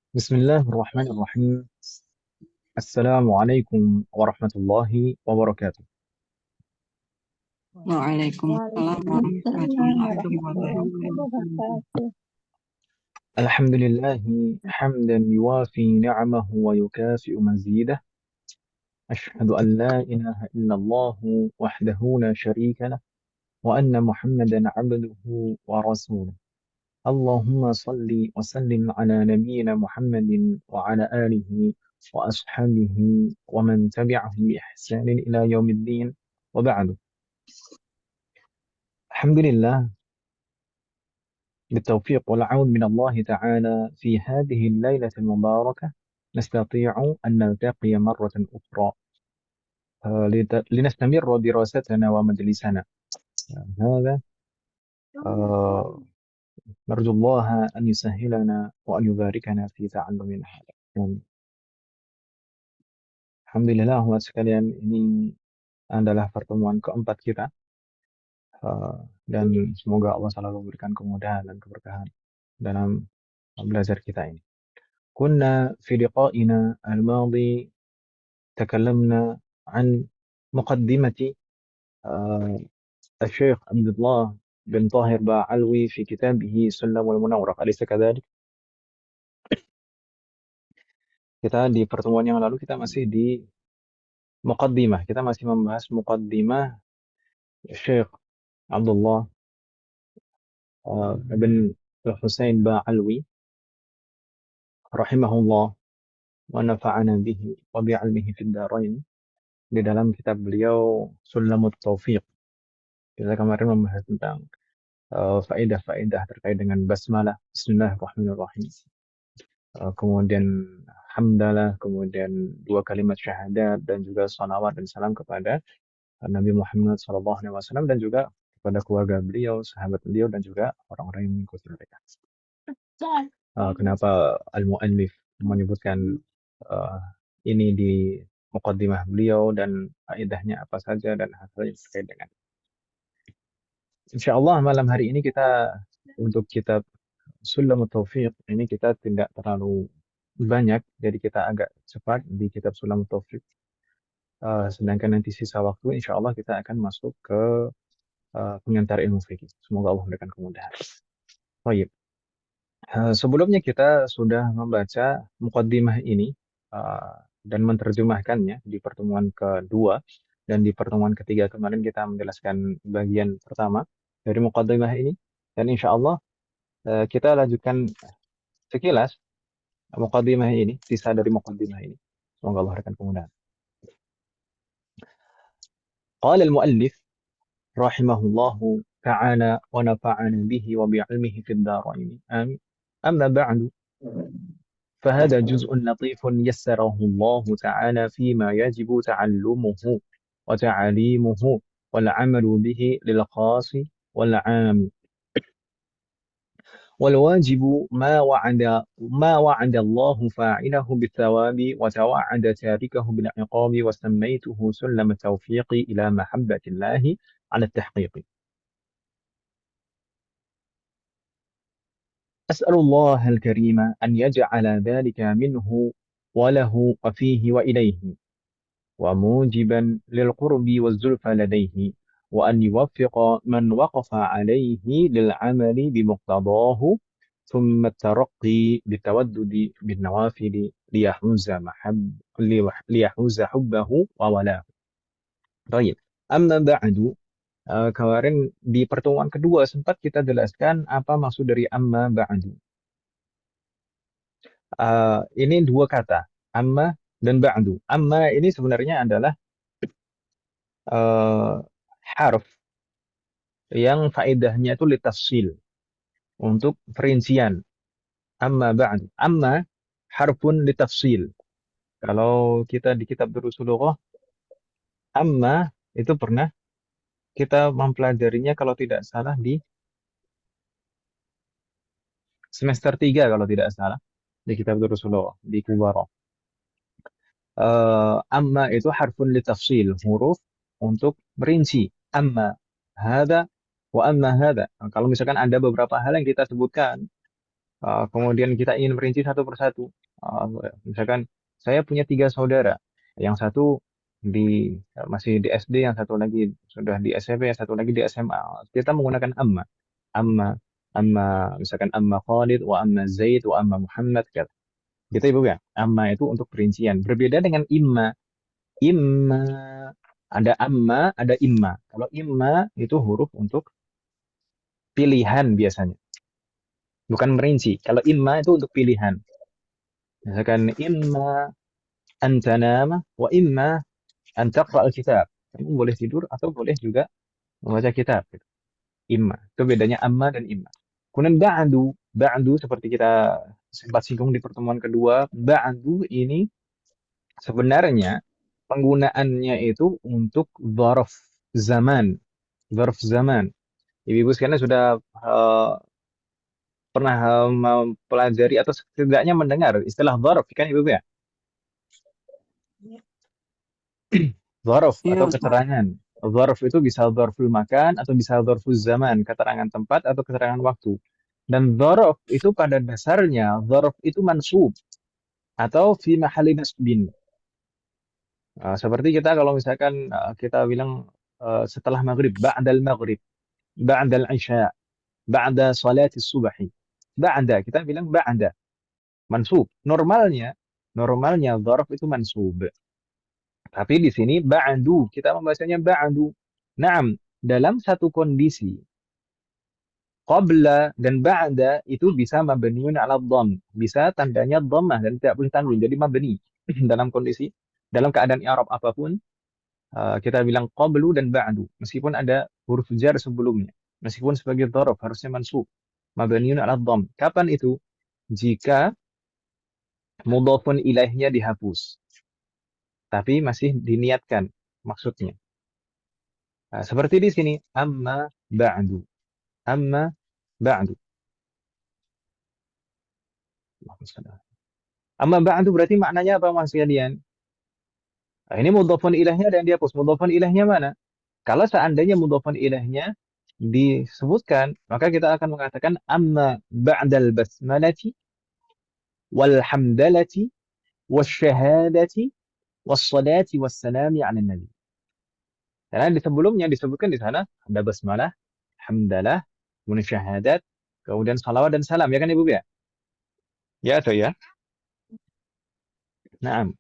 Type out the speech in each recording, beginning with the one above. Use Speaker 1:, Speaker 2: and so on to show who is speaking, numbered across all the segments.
Speaker 1: بسم الله الرحمن الرحيم. السلام عليكم ورحمة الله وبركاته.
Speaker 2: Waalaikumsalam warahmatullahi
Speaker 3: Waalaikumsalam warahmatullahi
Speaker 2: wabarakatuh.
Speaker 3: wabarakatuh.
Speaker 1: الحمد لله حمدا يوافي نعمه ويكافئ مزيده. أشهد أن لا إله إلا الله وحده لا شريك له وأن محمدا عبده ورسوله. اللهم صل وسلم على نبينا محمد وعلى آله وأصحابه ومن تبعهم بإحسان إلى يوم الدين وبعد. الحمد لله بالتوفيق والعون من الله تعالى في هذه الليلة المباركة نستطيع أن نلتقي مرة أخرى لنستمر دراستنا ومجلسنا هذا. آه، نرجو الله أن يسهلنا وأن يباركنا في تعلمنا هذا. Dan Alhamdulillah, umat sekalian, ini adalah pertemuan keempat kita. Dan semoga Allah selalu memberikan kemudahan dan keberkahan dalam belajar kita ini. كنا في لقائنا الماضي تكلمنا عن مقدمة الشيخ عبد الله بن طاهر باعلوي في كتابه سلم المنورة، أليس كذلك؟ Kita di pertemuan yang lalu kita masih di muqaddimah, kita masih membahas muqaddimah Syekh Abdullah bin Husain Ba'alwi rahimahullah wa nafa'ana bihi wa bi'ilmihi fid darain, di dalam kitab beliau Sulamut Taufiq. Kita kemarin membahas tentang faedah-faedah terkait dengan basmalah, Bismillahirrahmanirrahim, kemudian hamdalah, kemudian dua kalimat syahadat, dan juga salawat dan salam kepada Nabi Muhammad SAW, dan juga kepada keluarga beliau, sahabat beliau, dan juga orang-orang yang mengikuti mereka. Kenapa al-mu'allif menyebutkan ini di muqaddimah beliau, dan faedahnya apa saja, dan hal-hal yang terkait dengan. Insyaallah malam hari ini kita untuk kitab Sulamut Taufiq ini kita tidak terlalu banyak, jadi kita agak cepat di kitab Sulamut Taufiq. Sedangkan nanti sisa waktu insyaallah kita akan masuk ke pengantar ilmu fikih. Semoga Allah memberikan kemudahan. Baik. Sebelumnya kita sudah membaca muqaddimah ini dan menerjemahkannya di pertemuan kedua, dan di pertemuan ketiga kemarin kita menjelaskan bagian pertama dari muqaddimah ini, dan insyaallah kita lanjutkan sekilas muqaddimah ini, sisa dari muqaddimah ini. Semoga Allah berikan kemudahan. Qala al-muallif rahimahullahu ta'ala wa nafa'ana bihi wa bi'ilmihi fid dharain. Amin. Amma ba'du, فهذا جزء لطيف يسره الله تعالى فيما يجب تعلمه وتعليمه والعمل به للخاص والعام. والواجب ما وعد الله فاعله بالثواب وتوعد تاركه بالعقاب، وسميته سلم التوفيق إلى محبة الله على التحقيق. أسأل الله الكريم أن يجعل ذلك منه وله وفيه وإليه، وموجبا للقرب والزلفى لديه، وأن يوفق من وقف عليه للعمل بمقتضاه، ثم الترقي بالتودد بالنوافل ليحوز حبه وولاه. Baik. Amma ba'du, kemarin di pertemuan kedua sempat kita jelaskan apa maksud dari amma ba'du. Ini dua kata, amma dan ba'du. Amma ini sebenarnya adalah harf yang faedahnya itu litafsil, untuk perincian. Amma ba'du. Amma harfun litafsil. Kalau kita di kitab Durusul Lughah, amma itu pernah kita mempelajarinya kalau tidak salah di semester 3 kalau tidak salah, di kitab Durusul Lughah di Kubara. Amma itu harfun litafsil, huruf untuk merinci. Amma hada wa amma hada. Kalau misalkan ada beberapa hal yang kita sebutkan Kemudian kita ingin merinci satu persatu. Misalkan saya punya tiga saudara, yang satu masih di SD, yang satu lagi sudah di SMP, yang satu lagi di SMA. Kita menggunakan amma, amma, amma, misalkan amma Khalid, wa amma Zaid, wa amma Muhammad. Gitu ibu ya. Amma itu untuk perincian. Berbeda dengan imma. Imma ada amma, ada imma. Kalau imma itu huruf untuk pilihan biasanya, bukan merinci. Kalau imma itu untuk pilihan. Misalkan imma an tanama wa imma an taqra al-kitab. Kamu boleh tidur atau boleh juga membaca kitab. Gitu. Imma. Itu bedanya amma dan imma. Kemudian ba'du. Ba'du seperti kita sempat singgung di pertemuan kedua. Ba'du ini sebenarnya penggunaannya itu untuk dzaraf zaman. Dzaraf zaman. Ibu-ibu sekalian sudah eh, pernah mempelajari atau setidaknya mendengar istilah dzaraf kan ibu-ibu ya?
Speaker 2: Ya,
Speaker 1: Dzaraf
Speaker 2: ya
Speaker 1: atau
Speaker 2: Ustaz.
Speaker 1: keterangan. Dzaraf itu bisa dzarful makan atau bisa dzarful zaman, keterangan tempat atau keterangan waktu. Dan dzaraf itu pada dasarnya, dzaraf itu mansub atau fi mahalli nasbin. Seperti kita kalau misalkan kita bilang setelah maghrib, ba'dal maghrib, ba'dal isya, ba'da salatis subahi. Ba'da, kita bilang ba'da, mansub. Normalnya dzaraf itu mansub. Tapi di sini ba'du, kita membacanya ba'du. Naam, dalam satu kondisi, qabla dan ba'da itu bisa mabniun ala dhamm. Bisa tandanya dhammah dan tidak boleh tanwin. Jadi mabni. Dalam kondisi, dalam keadaan i'rab apapun, kita bilang qablu dan ba'du. Meskipun ada huruf jar sebelumnya. Meskipun sebagai dhorof, harusnya mansub. Mabniun ala dhamm. Kapan itu? Jika mudhafun ilaihnya dihapus. Tapi masih diniatkan maksudnya. Seperti di sini, amma ba'du. Amma ba'du. Amma ba'du berarti maknanya apa mas kalian? Nah, ini mudhafun ilahnya dan dihapus. Mudhafun ilahnya mana? Kalau seandainya mudhafun ilahnya disebutkan, maka kita akan mengatakan amma ba'dal basmalati wal hamdalati wasyahadati wassalati wassalami 'ala nabi. Karena di sebelumnya disebutkan di sana ada basmalah, hamdalah, kemudian syahadat, kemudian salawat dan salam. Ya kan Ibu ya? Ya atau ya? Nah,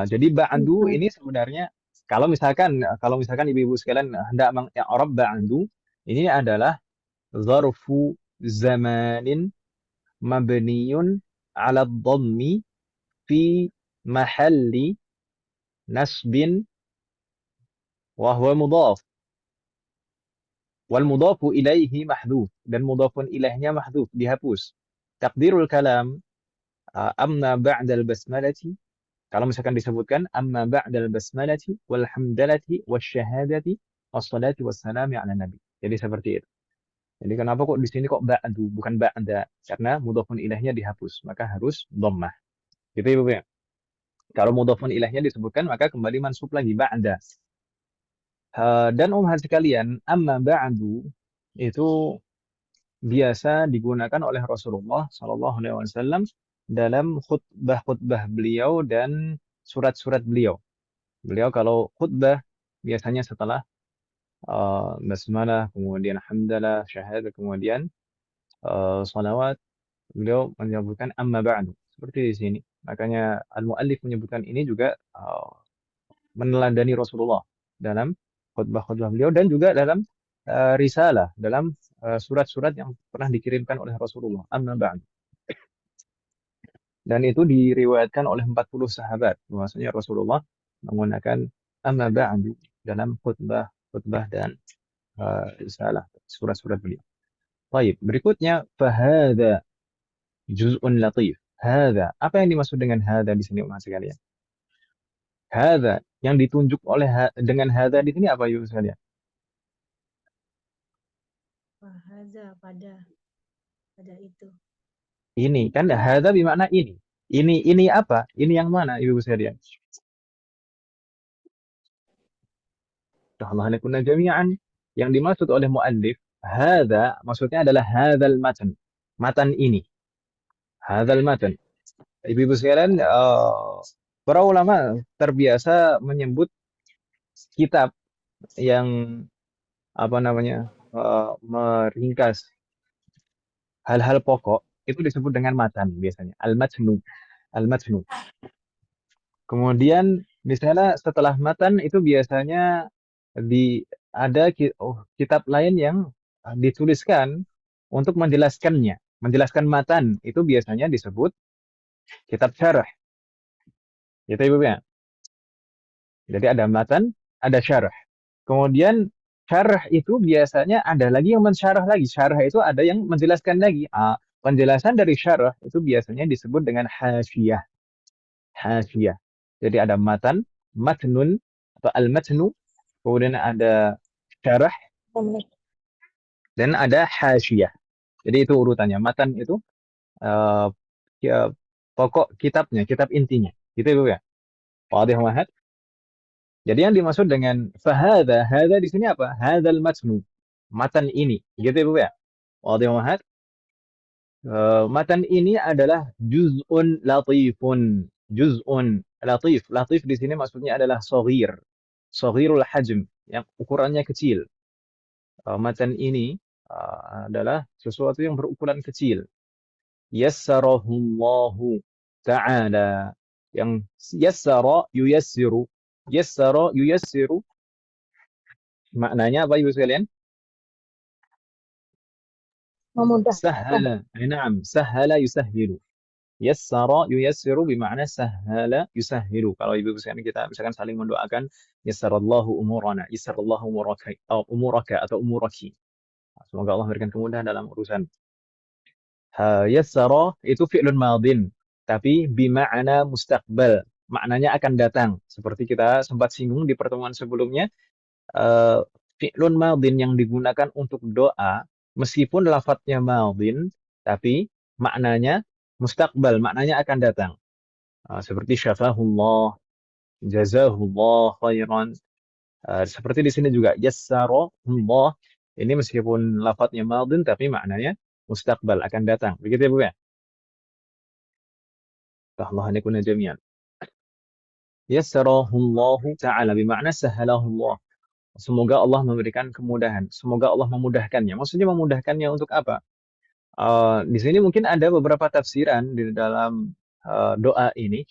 Speaker 1: jadi ba'du
Speaker 2: Ustaz.
Speaker 1: ini sebenarnya kalau misalkan ibu-ibu sekalian hendak mengi'rab ba'du, ini adalah zarfu zamanin mabniyun 'ala dhammi fi mahalli nasbin wa huwa mudhaf wal mudhafu ilaihi mahdhuf dan mudhafun ilaihnya mahdhuf dihapus. Takdirul kalam amma ba'dal basmalati. Kalau misalkan disebutkan amma ba'dal basmalati wal hamdalati wasyahadati wassalati wassalami ala nabi. Jadi seperti itu. Jadi kenapa kok di sini kok ba'du bukan ba'da? Karena mudhafun ilaihnya dihapus, maka harus dhammah. Gitu ya, Bu ya. Kalau mudhafun ilaihnya disebutkan maka kembali mansub lagi ba'da. Dan umhat sekalian, amma ba'du itu biasa digunakan oleh Rasulullah Shallallahu Alaihi Wasallam dalam khutbah-khutbah beliau dan surat-surat beliau. Beliau kalau khutbah biasanya setelah basmalah, kemudian hamdalah, syahadat, kemudian salawat, beliau menyebutkan amma ba'du. Seperti di sini. Makanya al-muallif menyebutkan ini juga meneladani Rasulullah dalam khutbah-khutbah beliau dan juga dalam risalah, dalam surat-surat yang pernah dikirimkan oleh Rasulullah. Amma ba'du. Dan itu diriwayatkan oleh 40 sahabat. Bahwasanya Rasulullah menggunakan amma ba'du dalam khutbah dan risalah, surat-surat beliau. Baik, berikutnya fahada juz'un latif. Hada, apa yang dimaksud dengan hada di sini Mas sekalian? Hada yang ditunjuk oleh dengan hada di sini apa yuk sekalian?
Speaker 2: Fahaza pada itu.
Speaker 1: Ini kan hada bermakna ini. Ini apa? Ini yang mana ibu sekalian? Allah kunna jami'an. Yang dimaksud oleh muallif hada maksudnya adalah hadzal matan. Matan ini. Hadzal matan. Ibu-ibu sekalian, para ulama terbiasa menyebut kitab yang apa namanya meringkas hal-hal pokok itu disebut dengan matan biasanya. Al-matnu. Al-matnu. Kemudian misalnya setelah matan itu biasanya kitab lain yang dituliskan untuk menjelaskannya. Menjelaskan matan itu biasanya disebut kitab syarah. Gitu Ibu ya. Jadi ada matan, ada syarah. Kemudian syarah itu biasanya ada lagi yang mensyarah lagi. Syarah itu ada yang menjelaskan lagi. Penjelasan dari syarah itu biasanya disebut dengan hasyiah. Hasyiah. Jadi ada matan, matnun atau al-matnu, kemudian ada syarah dan ada hasyiah. Jadi itu urutannya. Matan itu eh, pokok kitabnya, kitab intinya. Gitu Ibu ya. Wadih wahad. Jadi yang dimaksud dengan fahada, hada di sini apa? Hadal matnu. Matan ini. Gitu Ibu ya. Wadih wahad. Matan ini adalah juz'un latifun. Juz'un latif. Latif di sini maksudnya adalah soghir. Soghirul hajm. Yang ukurannya kecil. Matan ini adalah sesuatu yang berukuran kecil. Yassarahullahu ta'ala. Yang yassara yuyassiru. Yassara yuyassiru. Maknanya apa Ibu sekalian?
Speaker 2: Memudahkan.
Speaker 1: Sahala. Naam, sahala yusahhilu. Yassara yuyassiru bermakna sahala yusahhilu. Kalau ibu sekalian kita misalkan saling mendoakan yassarallahu umurana, yassarallahu umuraka atau umuraki. Semoga Allah memberikan kemudahan dalam urusan. Yassara itu fi'lun madin, tapi bima'na mustaqbal. Maknanya akan datang. Seperti kita sempat singgung di pertemuan sebelumnya, uh, fi'lun madin yang digunakan untuk doa, meskipun lafadznya madin, tapi maknanya mustaqbal, maknanya akan datang. Seperti syafahullah, jazahullah khairan. Seperti di sini juga yassarahullah. Ini meskipun lafadznya madin tapi maknanya mustaqbal akan datang. Begitu ya Bu ya? Allah nikuna jami'an. Yassarahullahu ta'ala bermakna sahalahullah. Semoga Allah memberikan kemudahan. Semoga Allah memudahkannya. Maksudnya memudahkannya untuk apa? Di sini mungkin ada beberapa tafsiran di dalam doa ini.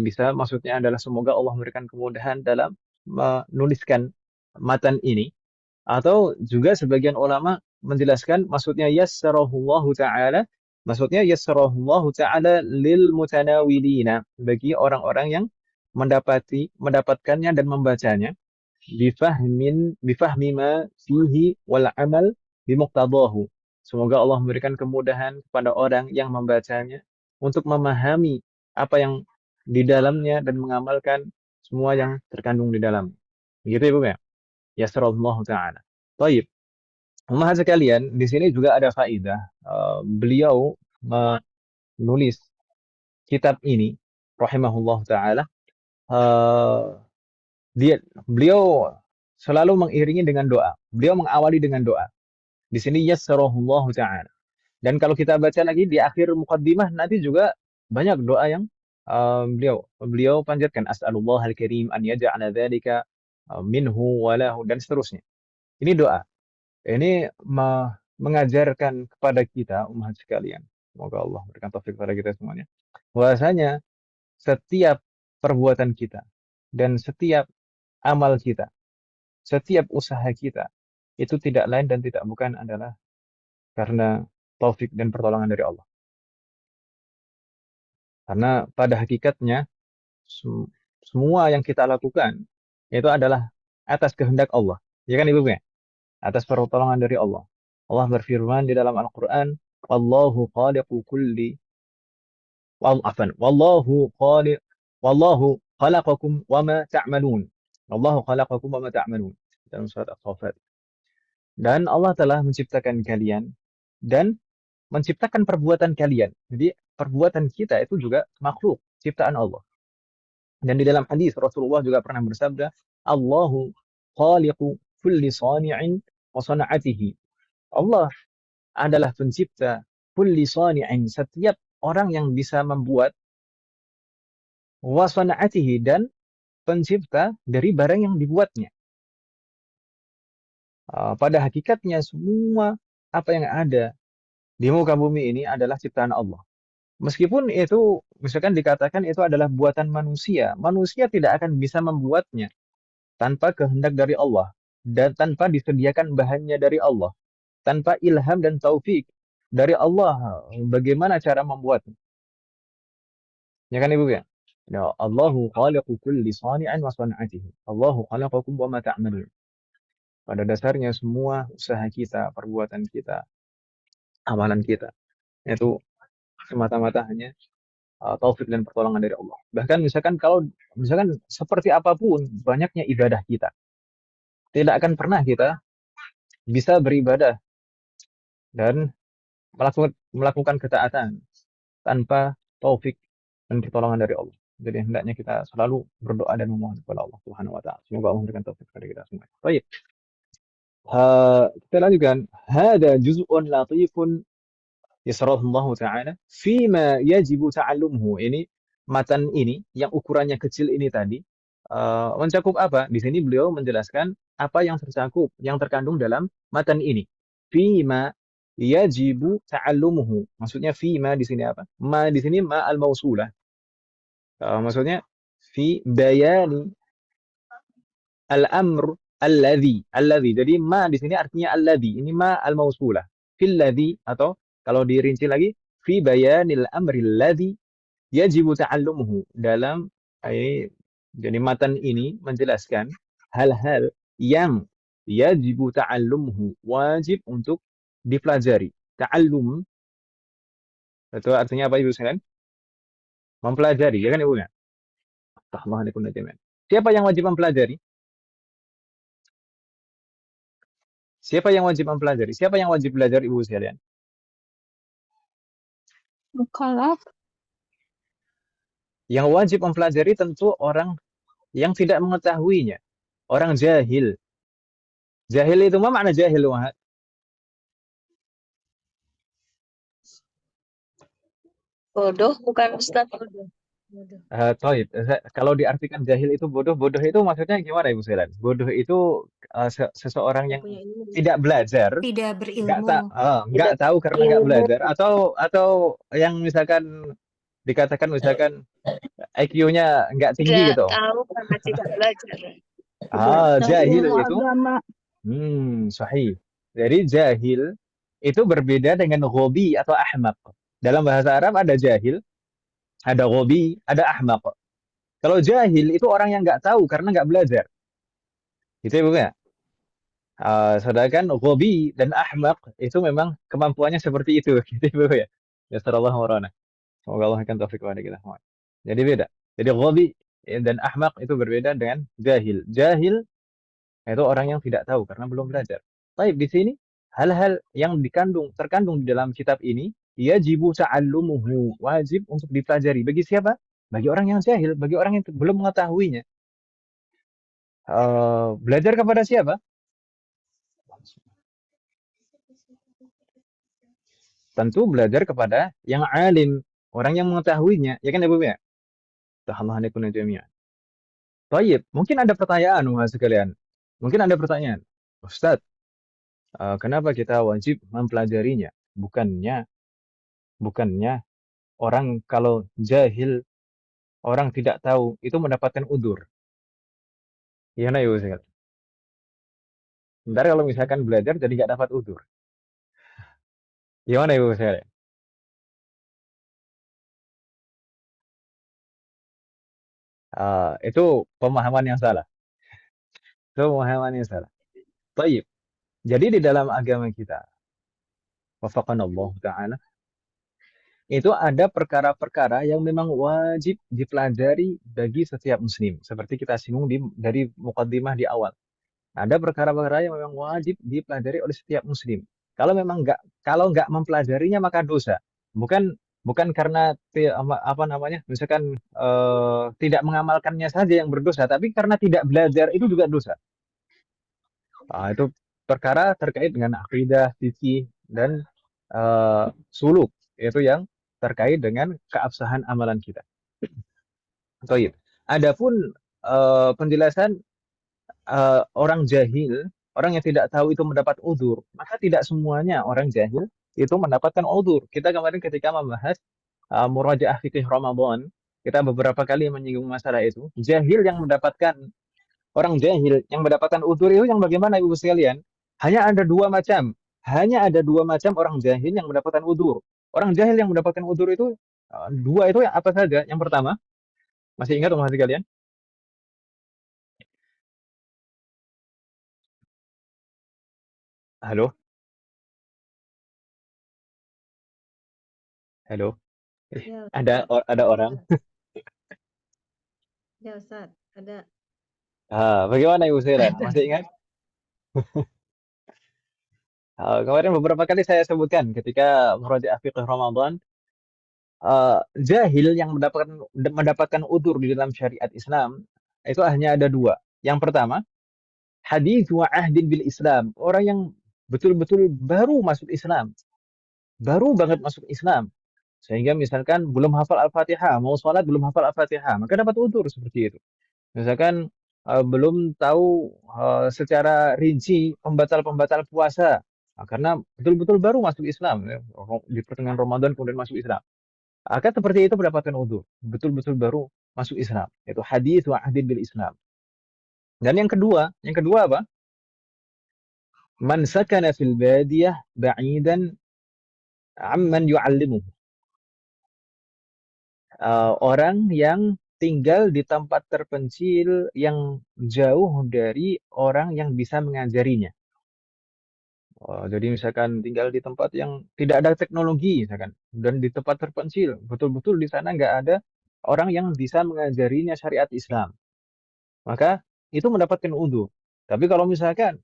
Speaker 1: Bisa maksudnya adalah semoga Allah memberikan kemudahan dalam menuliskan matan ini. Atau juga sebagian ulama menjelaskan maksudnya yassarahullahu ta'ala. Maksudnya yassarahullahu ta'ala lil mutanawilina. Bagi orang-orang yang mendapatkannya dan membacanya bifahmi ma fihi wal amal bimuqtadahu. Semoga Allah memberikan kemudahan kepada orang yang membacanya untuk memahami apa yang di dalamnya dan mengamalkan semua yang terkandung di dalam. Begitu ya, Bu ya? Yasrallahu taala. Baik. Umat sekalian, di sini juga ada faidah. Beliau menulis kitab ini rahimahullah taala. Beliau selalu mengiringi dengan doa. Beliau mengawali dengan doa. Di sini yassarahullahu ta'ala. Dan kalau kita baca lagi di akhir muqaddimah nanti juga banyak doa yang beliau panjatkan as'alullah al-karim an yaj'ala dzalika minhu walahu dan seterusnya. Ini doa. Ini mengajarkan kepada kita umat sekalian. Semoga Allah berikan taufik kepada kita semuanya. Bahwasanya setiap perbuatan kita dan setiap amal kita, setiap usaha kita itu tidak lain dan tidak bukan adalah karena taufik dan pertolongan dari Allah. Karena pada hakikatnya semua yang kita lakukan itu adalah atas kehendak Allah. Ya kan Ibu ya? Atas pertolongan dari Allah. Allah berfirman di dalam Al-Qur'an, "Wallahu khaliqu kulli wallahu khalaqakum wama ta'malun." Wallahu khalaqakum wama ta'malun. Dalam surat As-Saffat. Dan Allah telah menciptakan kalian dan menciptakan perbuatan kalian. Jadi perbuatan kita itu juga makhluk, ciptaan Allah. Dan di dalam hadis Rasulullah juga pernah bersabda, Allahu khaliqu kulli sani'in wa sana'atihi. Allah adalah pencipta kulli sani'in, setiap orang yang bisa membuat wasana'atihi dan pencipta dari barang yang dibuatnya. Pada hakikatnya semua apa yang ada di muka bumi ini adalah ciptaan Allah. Meskipun itu misalkan dikatakan itu adalah buatan manusia, manusia tidak akan bisa membuatnya tanpa kehendak dari Allah dan tanpa disediakan bahannya dari Allah, tanpa ilham dan taufik dari Allah bagaimana cara membuatnya. Ya kan Ibu ya? Ya, Allahu khaliqu kulli sani'an wa san'atihi. Allahu khalaqakum wa ma ta'malun. Pada dasarnya semua usaha kita, perbuatan kita, amalan kita itu semata-mata hanya taufik dan pertolongan dari Allah. Bahkan misalkan kalau misalkan seperti apapun banyaknya ibadah kita, tidak akan pernah kita bisa beribadah dan melakukan ketaatan tanpa taufik dan pertolongan dari Allah. Jadi hendaknya kita selalu berdoa dan memohon kepada Allah Subhanahu wa taala. Semoga Allah memberikan taufik kepada kita semua. Baik. Kita lanjutkan. Hada juz'un latifun yasarahu Allah taala fima yajibu ta'allumuhu. Ini matan ini yang ukurannya kecil ini tadi mencakup apa? Di sini beliau menjelaskan apa yang tercakup, yang terkandung dalam matan ini. Fima yajibu ta'allumuhu. Maksudnya fima di sini apa? Ma di sini ma al-mausulah. Maksudnya fi bayani al-amr alladhi. Alladhi. Jadi ma di sini artinya alladhi. Ini ma al-mausulah. Fil ladhi atau kalau dirinci lagi fi bayanil amri alladhi yajibu ta'allumuhu. Dalam jadi matan ini menjelaskan hal-hal yang yajibu ta'allumuhu, wajib untuk dipelajari. Ta'allum itu artinya apa Ibu sekalian? Mempelajari, ya kan Ibu ya? Siapa yang wajib mempelajari? Siapa yang wajib mempelajari? Siapa yang wajib belajar Ibu sekalian?
Speaker 3: Mukallaf.
Speaker 1: Yang wajib mempelajari tentu orang yang tidak mengetahuinya. Orang jahil. Jahil itu apa makna jahil, Wahad?
Speaker 3: Bodoh bukan Ustaz.
Speaker 2: Bodoh. Bodoh.
Speaker 1: Taib. Kalau diartikan jahil itu bodoh, bodoh itu maksudnya gimana Ibu sekalian? Bodoh itu seseorang
Speaker 2: Tidak
Speaker 1: yang
Speaker 2: punya ilmu.
Speaker 1: tidak belajar,
Speaker 4: Tidak
Speaker 1: nggak
Speaker 4: berilmu.
Speaker 1: nggak tahu karena nggak belajar, atau yang misalkan dikatakan misalkan IQ-nya nggak tinggi
Speaker 3: Tidak
Speaker 1: gitu.
Speaker 3: tahu karena tidak belajar.
Speaker 1: Jahil
Speaker 3: Ilmu
Speaker 1: itu,
Speaker 3: agama.
Speaker 1: sahih. Jadi jahil itu berbeda dengan ghobi atau ahmaq. Dalam bahasa Arab ada jahil, ada ghobi, ada ahmaq. Kalau jahil itu orang yang nggak tahu karena nggak belajar. Gitu ya, Bu ya? Sedangkan ghobi dan ahmaq itu memang kemampuannya seperti itu. Gitu ya, Bu ya? Yasarallahu warana. Semoga Allah akan taufik kepada kita semua. Jadi beda. Jadi ghobi dan ahmaq itu berbeda dengan jahil. Jahil itu orang yang tidak tahu karena belum belajar. Baik, di sini hal-hal yang terkandung di dalam kitab ini yajibu ta'allumuhu, wajib untuk dipelajari. Bagi siapa? Bagi orang yang jahil, bagi orang yang belum mengetahuinya. Belajar kepada siapa? Tentu belajar kepada yang alim, orang yang mengetahuinya, ya kan ya Bu ya? Tahallahanikun jami'an. Baik, mungkin ada pertanyaan Mas sekalian. Mungkin ada pertanyaan. Ustadz, kenapa kita wajib mempelajarinya? Bukannya orang kalau jahil, orang tidak tahu, itu mendapatkan udur. Gimana ya Ustaz? Sebentar kalau misalkan belajar jadi nggak dapat udur. Gimana ya Ustaz? Itu pemahaman yang salah. Itu pemahaman yang salah. Baik. Jadi di dalam agama kita, wafaqanallah ta'ala, itu ada perkara-perkara yang memang wajib dipelajari bagi setiap muslim. Seperti kita singgung dari muqaddimah di awal. Ada perkara-perkara yang memang wajib dipelajari oleh setiap muslim. Kalau nggak mempelajarinya maka dosa. Bukan bukan karena apa namanya, misalkan tidak mengamalkannya saja yang berdosa, tapi karena tidak belajar itu juga dosa. Itu perkara terkait dengan akidah, fikih dan suluk, itu yang terkait dengan keabsahan amalan kita. Baik. Adapun penjelasan orang jahil, orang yang tidak tahu itu mendapat uzur, maka tidak semuanya orang jahil itu mendapatkan uzur. Kita kemarin ketika membahas murajaah fikih Ramadan, kita beberapa kali menyinggung masalah itu. Orang jahil yang mendapatkan uzur itu yang bagaimana Ibu sekalian? Hanya ada dua macam. Hanya ada dua macam orang jahil yang mendapatkan uzur. Orang jahil yang mendapatkan uzur itu dua itu apa saja? Yang pertama, masih ingat teman sekalian? Halo, halo.
Speaker 2: Ya,
Speaker 1: Ada orang.
Speaker 2: ya Ustaz, ada.
Speaker 1: Bagaimana Ibu sekalian? Masih ingat? Kemarin beberapa kali saya sebutkan ketika merajaah fiqh Ramadan, jahil yang mendapatkan udzur di dalam syariat Islam itu hanya ada dua. Yang pertama, hadis wa ahdin bil Islam, orang yang betul-betul baru masuk Islam, baru banget masuk Islam, sehingga misalkan belum hafal Al-Fatihah, mau sholat belum hafal Al-Fatihah, maka dapat udzur seperti itu. Misalkan belum tahu secara rinci pembatal-pembatal puasa, karena betul-betul baru masuk Islam, ya, di pertengahan Ramadan kemudian masuk Islam. Akan seperti itu mendapatkan udzur, betul-betul baru masuk Islam. Itu hadis wa ahdin bil Islam. Dan yang kedua apa? Man sakana fil badiyah ba'idan amman yu'allimuhu. Orang yang tinggal di tempat terpencil yang jauh dari orang yang bisa mengajarinya. Jadi misalkan tinggal di tempat yang tidak ada teknologi misalkan, dan di tempat terpencil, betul-betul di sana nggak ada orang yang bisa mengajarinya syariat Islam, maka itu mendapatkan udzur. Tapi kalau misalkan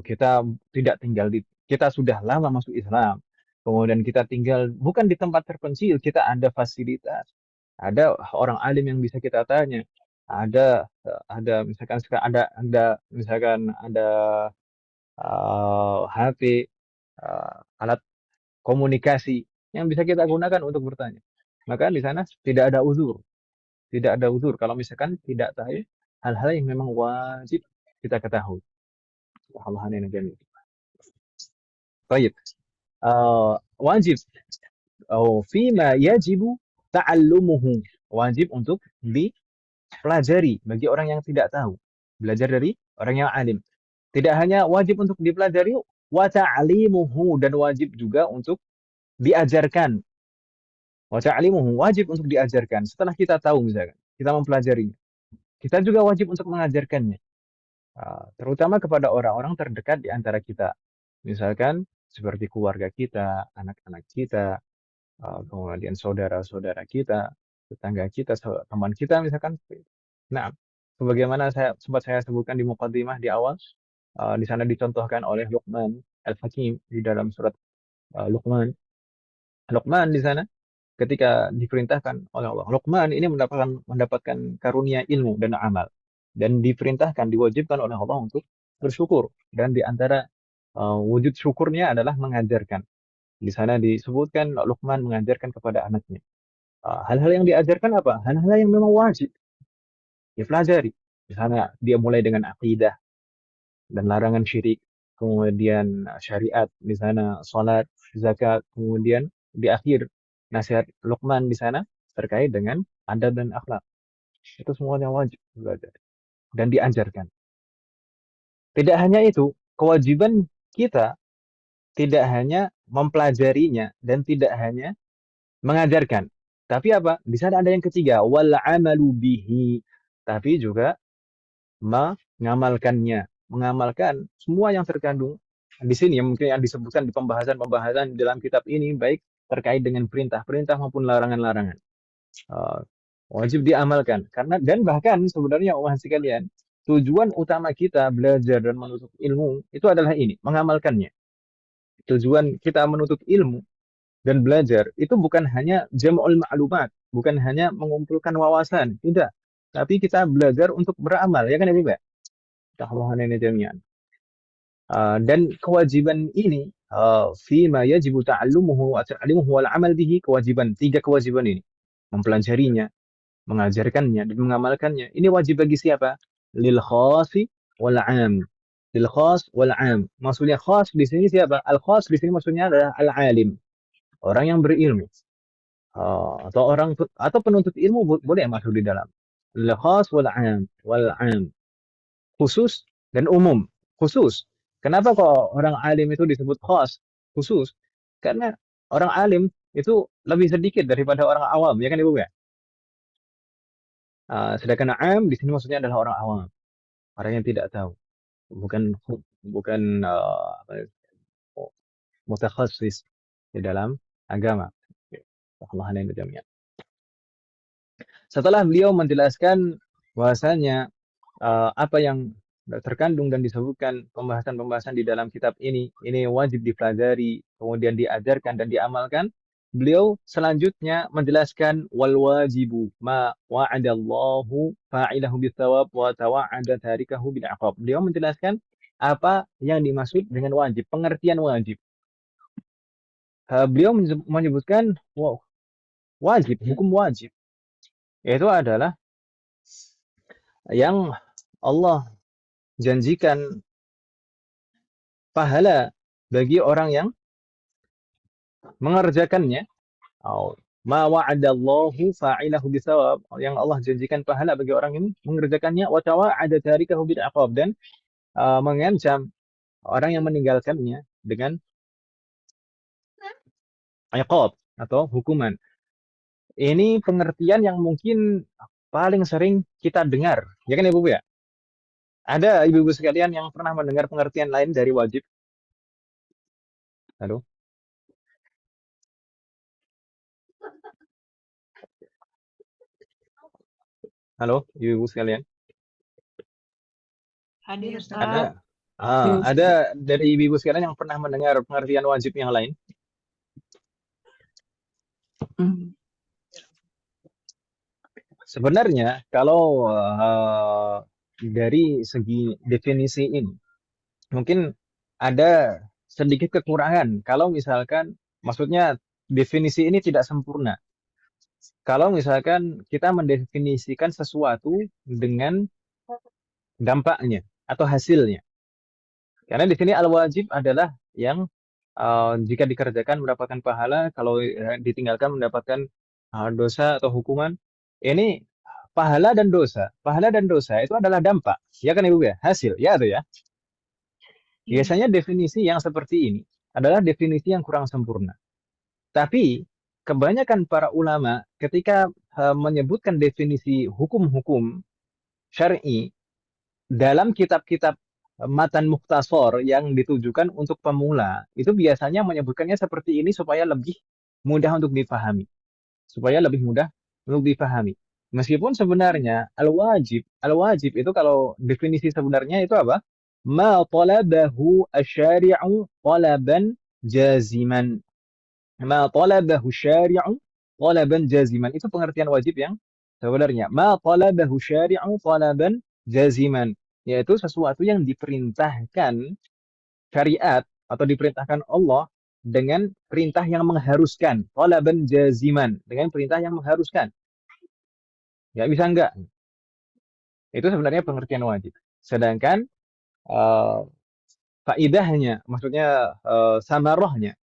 Speaker 1: kita tidak tinggal kita sudah lama masuk Islam, kemudian kita tinggal bukan di tempat terpencil, kita ada fasilitas, ada orang alim yang bisa kita tanya, ada misalkan ada HP, alat komunikasi yang bisa kita gunakan untuk bertanya. Maka di sana tidak ada uzur kalau misalkan tidak tahu hal-hal yang memang wajib kita ketahui. Allah ini jami. Baik. Wajib fima yajibu ta'allumuhu. Wajib untuk dipelajari bagi orang yang tidak tahu. Belajar dari orang yang alim. Tidak hanya wajib untuk dipelajari, wa ta'limuhu, dan wajib juga untuk diajarkan. Wa ta'limuhu, wajib untuk diajarkan. Setelah kita tahu misalkan, kita mempelajarinya, kita juga wajib untuk mengajarkannya. Terutama kepada orang-orang terdekat di antara kita. Misalkan seperti keluarga kita, anak-anak kita, kemudian saudara-saudara kita, tetangga kita, teman kita misalkan. Nah, sebagaimana sempat saya sebutkan di muqaddimah di awal, di sana dicontohkan oleh Luqman Al-Hakim di dalam surat Luqman. Luqman di sana ketika diperintahkan oleh Allah. Luqman ini mendapatkan karunia ilmu dan amal, dan diperintahkan, diwajibkan oleh Allah untuk bersyukur, dan di antara wujud syukurnya adalah mengajarkan. Di sana disebutkan Luqman mengajarkan kepada anaknya. Hal-hal yang diajarkan apa? Hal-hal yang memang wajib dipelajari. Di sana dia mulai dengan akidah dan larangan syirik, kemudian syariat, di sana salat, zakat, kemudian di akhir nasihat Luqman di sana terkait dengan adab dan akhlak. Itu semuanya wajib belajar dan diajarkan. Tidak hanya itu, kewajiban kita tidak hanya mempelajarinya dan tidak hanya mengajarkan. Tapi apa? Di sana ada yang ketiga, wal amalu bihi. Tapi juga mengamalkannya. Mengamalkan semua yang terkandung di sini, yang mungkin yang disebutkan di pembahasan-pembahasan dalam kitab ini, baik terkait dengan perintah-perintah maupun larangan-larangan. Wajib diamalkan. Dan bahkan sebenarnya sekalian, tujuan utama kita belajar dan menuntut ilmu itu adalah ini, mengamalkannya. Tujuan kita menuntut ilmu dan belajar itu bukan hanya jam'ul ma'lumat, bukan hanya mengumpulkan wawasan, tidak. Tapi kita belajar untuk beramal, ya kan Ibu? Dan kewajiban ini fima yajibu ta'allumuhu wa ta'limuhu wal amal bihi, kewajiban, 3 kewajiban ini. Mempelajarinya, mengajarkannya, dan mengamalkannya. Ini wajib bagi siapa? Lil khasi wal 'am. Lil khas wal 'am. Maksudnya khas di sini siapa? Al khas di sini maksudnya adalah al alim, orang yang berilmu. Atau penuntut ilmu boleh masuk di dalam. Lil khas wal 'am. Khusus dan umum. Khusus. Kenapa kok orang alim itu disebut khas? Khusus. Karena orang alim itu lebih sedikit daripada orang awam, ya kan Ibu ya? Sedangkan am di sini maksudnya adalah orang awam, orang yang tidak tahu, bukan bukan apa, mutakhassis di dalam agama. Allah alaihi jami'an. Setelah beliau menjelaskan bahwasanya apa yang terkandung dan disebutkan pembahasan-pembahasan di dalam kitab ini wajib dipelajari, kemudian diajarkan dan diamalkan. Beliau selanjutnya menjelaskan wal wajibu ma wa'adallahu fa'ilahu bitsawab wa tawa'ada tarikahu bil 'iqab. Beliau menjelaskan apa yang dimaksud dengan wajib, pengertian wajib. Beliau menyebutkan wajib, hukum wajib, yaitu adalah yang Allah janjikan pahala bagi orang yang mengerjakannya. Ma wa'adallahu fa'ilahu bisawab, yang Allah janjikan pahala bagi orang ini mengerjakannya, wa tawa'ada tarikahu bil 'iqab, dan mengancam orang yang meninggalkannya dengan iqab atau hukuman. Ini pengertian yang mungkin paling sering kita dengar, ya kan Ibu ya? Ada ibu-ibu sekalian yang pernah mendengar pengertian lain dari wajib? Halo? Halo, ibu-ibu sekalian?
Speaker 2: Hadir,
Speaker 1: Ada?
Speaker 2: Ustaz.
Speaker 1: Ada dari ibu-ibu sekalian yang pernah mendengar pengertian wajib yang lain? Sebenarnya kalau dari segi definisi ini mungkin ada sedikit kekurangan kalau misalkan, maksudnya definisi ini tidak sempurna. Kalau misalkan kita mendefinisikan sesuatu dengan dampaknya atau hasilnya. Karena di sini al-wajib adalah yang jika dikerjakan mendapatkan pahala, kalau ditinggalkan mendapatkan dosa atau hukuman. Ini pahala dan dosa. Pahala dan dosa itu adalah dampak. Ya kan Ibu ya? Hasil. Ya itu ya. Biasanya definisi yang seperti ini adalah definisi yang kurang sempurna. Tapi kebanyakan para ulama ketika menyebutkan definisi hukum-hukum syar'i dalam kitab-kitab matan mukhtasar yang ditujukan untuk pemula, itu biasanya menyebutkannya seperti ini supaya lebih mudah untuk dipahami. Supaya lebih mudah untuk dipahami. Meskipun sebenarnya al-wajib itu kalau definisi sebenarnya itu apa? Ma talabahu asy-syari'u talaban jaziman. Ma talabahu syari'u talaban jaziman. Itu pengertian wajib yang sebenarnya. Ma talabahu syari'u talaban jaziman. Yaitu sesuatu yang diperintahkan syariat atau diperintahkan Allah dengan perintah yang mengharuskan. Talaban jaziman. Dengan perintah yang mengharuskan. Nggak bisa enggak. Itu sebenarnya pengertian wajib. Sedangkan faidahnya, maksudnya samarahnya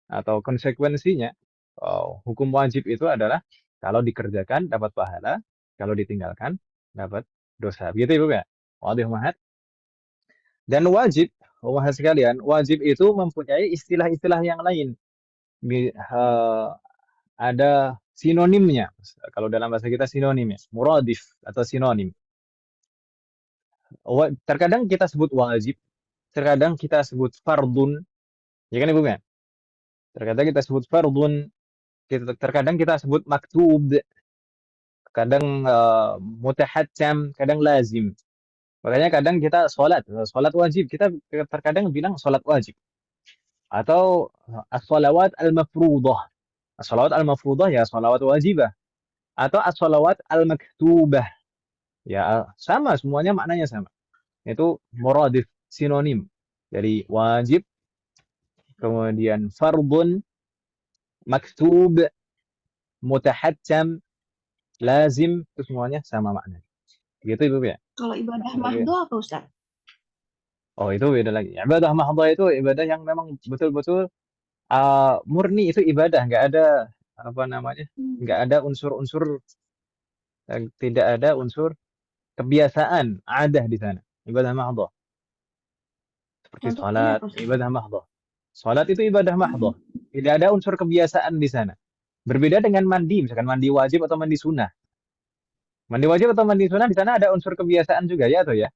Speaker 1: atau konsekuensinya, hukum wajib itu adalah kalau dikerjakan dapat pahala, kalau ditinggalkan dapat dosa. Begitu Ibu ya? Wadih mahat. Dan wajib, mahat sekalian, wajib itu mempunyai istilah-istilah yang lain. Ada sinonimnya. Kalau dalam bahasa kita sinonimnya, muradif atau sinonim. Terkadang kita sebut wajib, terkadang kita sebut fardun, ya kan Ibu ya? Terkadang kita sebut fardun, terkadang kita sebut maktub, kadang mutahattam, kadang lazim. Makanya kadang kita sholat wajib, kita terkadang bilang sholat wajib. Atau as-shalawat al-mafruḍah. As-shalawat al-mafruḍah ya shalawat wajibah. Atau as-shalawat al-maktubah. Ya sama, semuanya maknanya sama. Itu muradif, sinonim. Jadi wajib kemudian fardun, maktub, mutahattam, lazim, itu semuanya sama maknanya. Gitu Ibu ya.
Speaker 3: Kalau ibadah
Speaker 1: Oke.
Speaker 3: mahdoh apa Ustaz?
Speaker 1: Oh, itu beda lagi. Ibadah mahdhah itu ibadah yang memang betul-betul murni, itu ibadah, nggak ada apa namanya, nggak ada unsur-unsur, tidak ada unsur kebiasaan, adah di sana. Ibadah mahdhah. Seperti
Speaker 3: Contohnya
Speaker 1: salat,
Speaker 3: apa Ustaz?
Speaker 1: ibadah mahdhah. Salat itu ibadah mahdhah. Tidak ada unsur kebiasaan di sana. Berbeda dengan mandi, misalkan mandi wajib atau mandi sunnah. Mandi wajib atau mandi sunnah di sana ada unsur kebiasaan juga ya atau ya?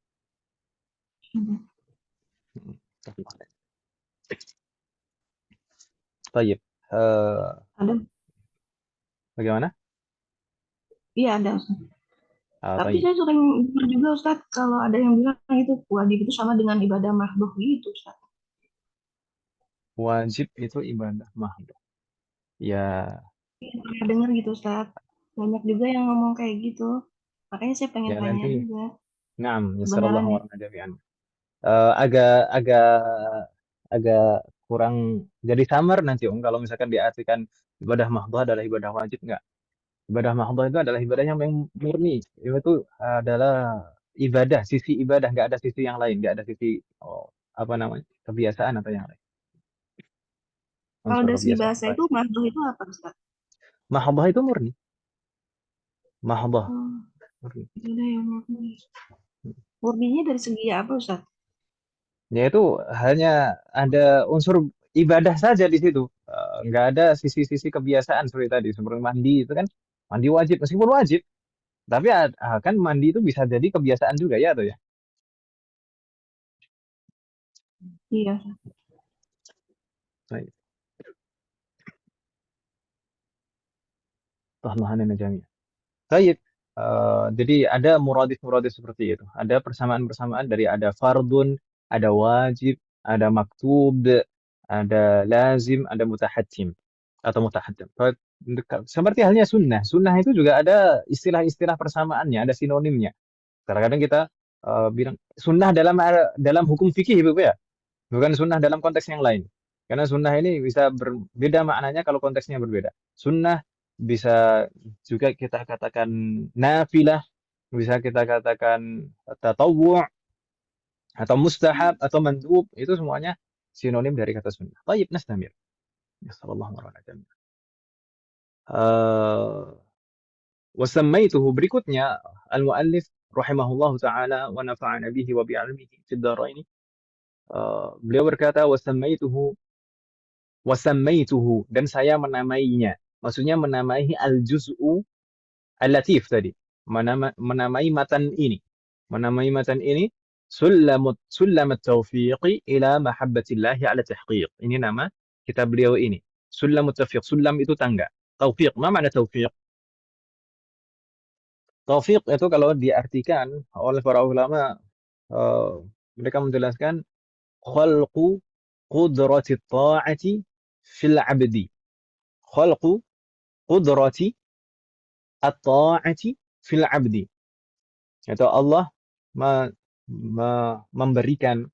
Speaker 1: Baik.
Speaker 3: Ada.
Speaker 1: Bagaimana?
Speaker 3: Iya ada Ustaz. Tapi
Speaker 1: Baik.
Speaker 3: saya sering dengar juga Ustaz, kalau ada yang bilang itu wajib itu sama dengan ibadah mahdoh gitu Ustaz.
Speaker 1: Wajib itu ibadah mahdhah. Ya,
Speaker 3: Iya, pernah dengar gitu Ustaz. Banyak juga yang ngomong kayak gitu. Makanya saya pengen
Speaker 1: ya
Speaker 3: tanya
Speaker 1: nanti,
Speaker 3: juga
Speaker 1: naam, yassarallahu
Speaker 3: kebenarannya.
Speaker 1: warahmatullahi wabarakatuh. Agak agak agak kurang jadi samar nanti Om kalau misalkan diartikan ibadah mahdhah adalah ibadah wajib, enggak. Ibadah mahdhah itu adalah ibadah yang memang murni. Itu adalah ibadah, sisi ibadah, nggak ada sisi yang lain, nggak ada sisi apa namanya, kebiasaan atau yang lain.
Speaker 3: Kalau
Speaker 1: Unsur
Speaker 3: dari segi
Speaker 1: kebiasaan.
Speaker 3: bahasa itu mahdoh itu apa Ustaz?
Speaker 1: Mahdhah itu murni. Mahdhah
Speaker 3: Oh,
Speaker 1: murni.
Speaker 3: ibadah yang murni. Murninya dari segi apa Ustaz?
Speaker 1: Yaitu hanya ada unsur ibadah saja di situ. Nggak ada sisi-sisi kebiasaan seperti tadi. Seperti mandi itu kan, mandi wajib, meskipun wajib. Tapi kan mandi itu bisa jadi kebiasaan juga ya atau ya?
Speaker 3: Iya.
Speaker 1: Baik. Allahana jami'. Baik. Jadi ada muradif-muradif seperti itu. Ada persamaan-persamaan dari ada fardun, ada wajib, ada maktub, ada lazim, ada mutahattim atau mutahattim. Seperti halnya sunnah. Sunnah itu juga ada istilah-istilah persamaannya, ada sinonimnya. Kadang-kadang kita bilang sunnah dalam hukum fikih Ibu ya, bukan sunnah dalam konteks yang lain. Karena sunnah ini bisa berbeda maknanya kalau konteksnya berbeda. Sunnah bisa juga kita katakan nafilah, bisa kita katakan tatawwu' atau mustahab atau mandub, itu semuanya sinonim dari kata sunnah. Baik, nastamir. Ya sallallahu alaihi wasallam. Wasammaituhu, berikutnya al-muallif rahimahullahu taala wa nafa'ana bihi wa bi'ilmihi fid dharain. Beliau berkata wasammaituhu, dan saya menamainya. Maksudnya menamai al-juz'u al-latif tadi. Menamai matan ini. Menamai matan ini sullamat taufiqi ila mahabbatillahi ala tahqiq. Ini nama kitab beliau ini. Sulamut taufiq. Sulam itu tangga. Taufiq. Apa makna taufiq? Taufiq itu kalau diartikan oleh para ulama, mereka menjelaskan khalqu qudrati ta'ati fil abdi. Khalqu qudrati at-ta'ati fil abdi. Yaitu Allah memberikan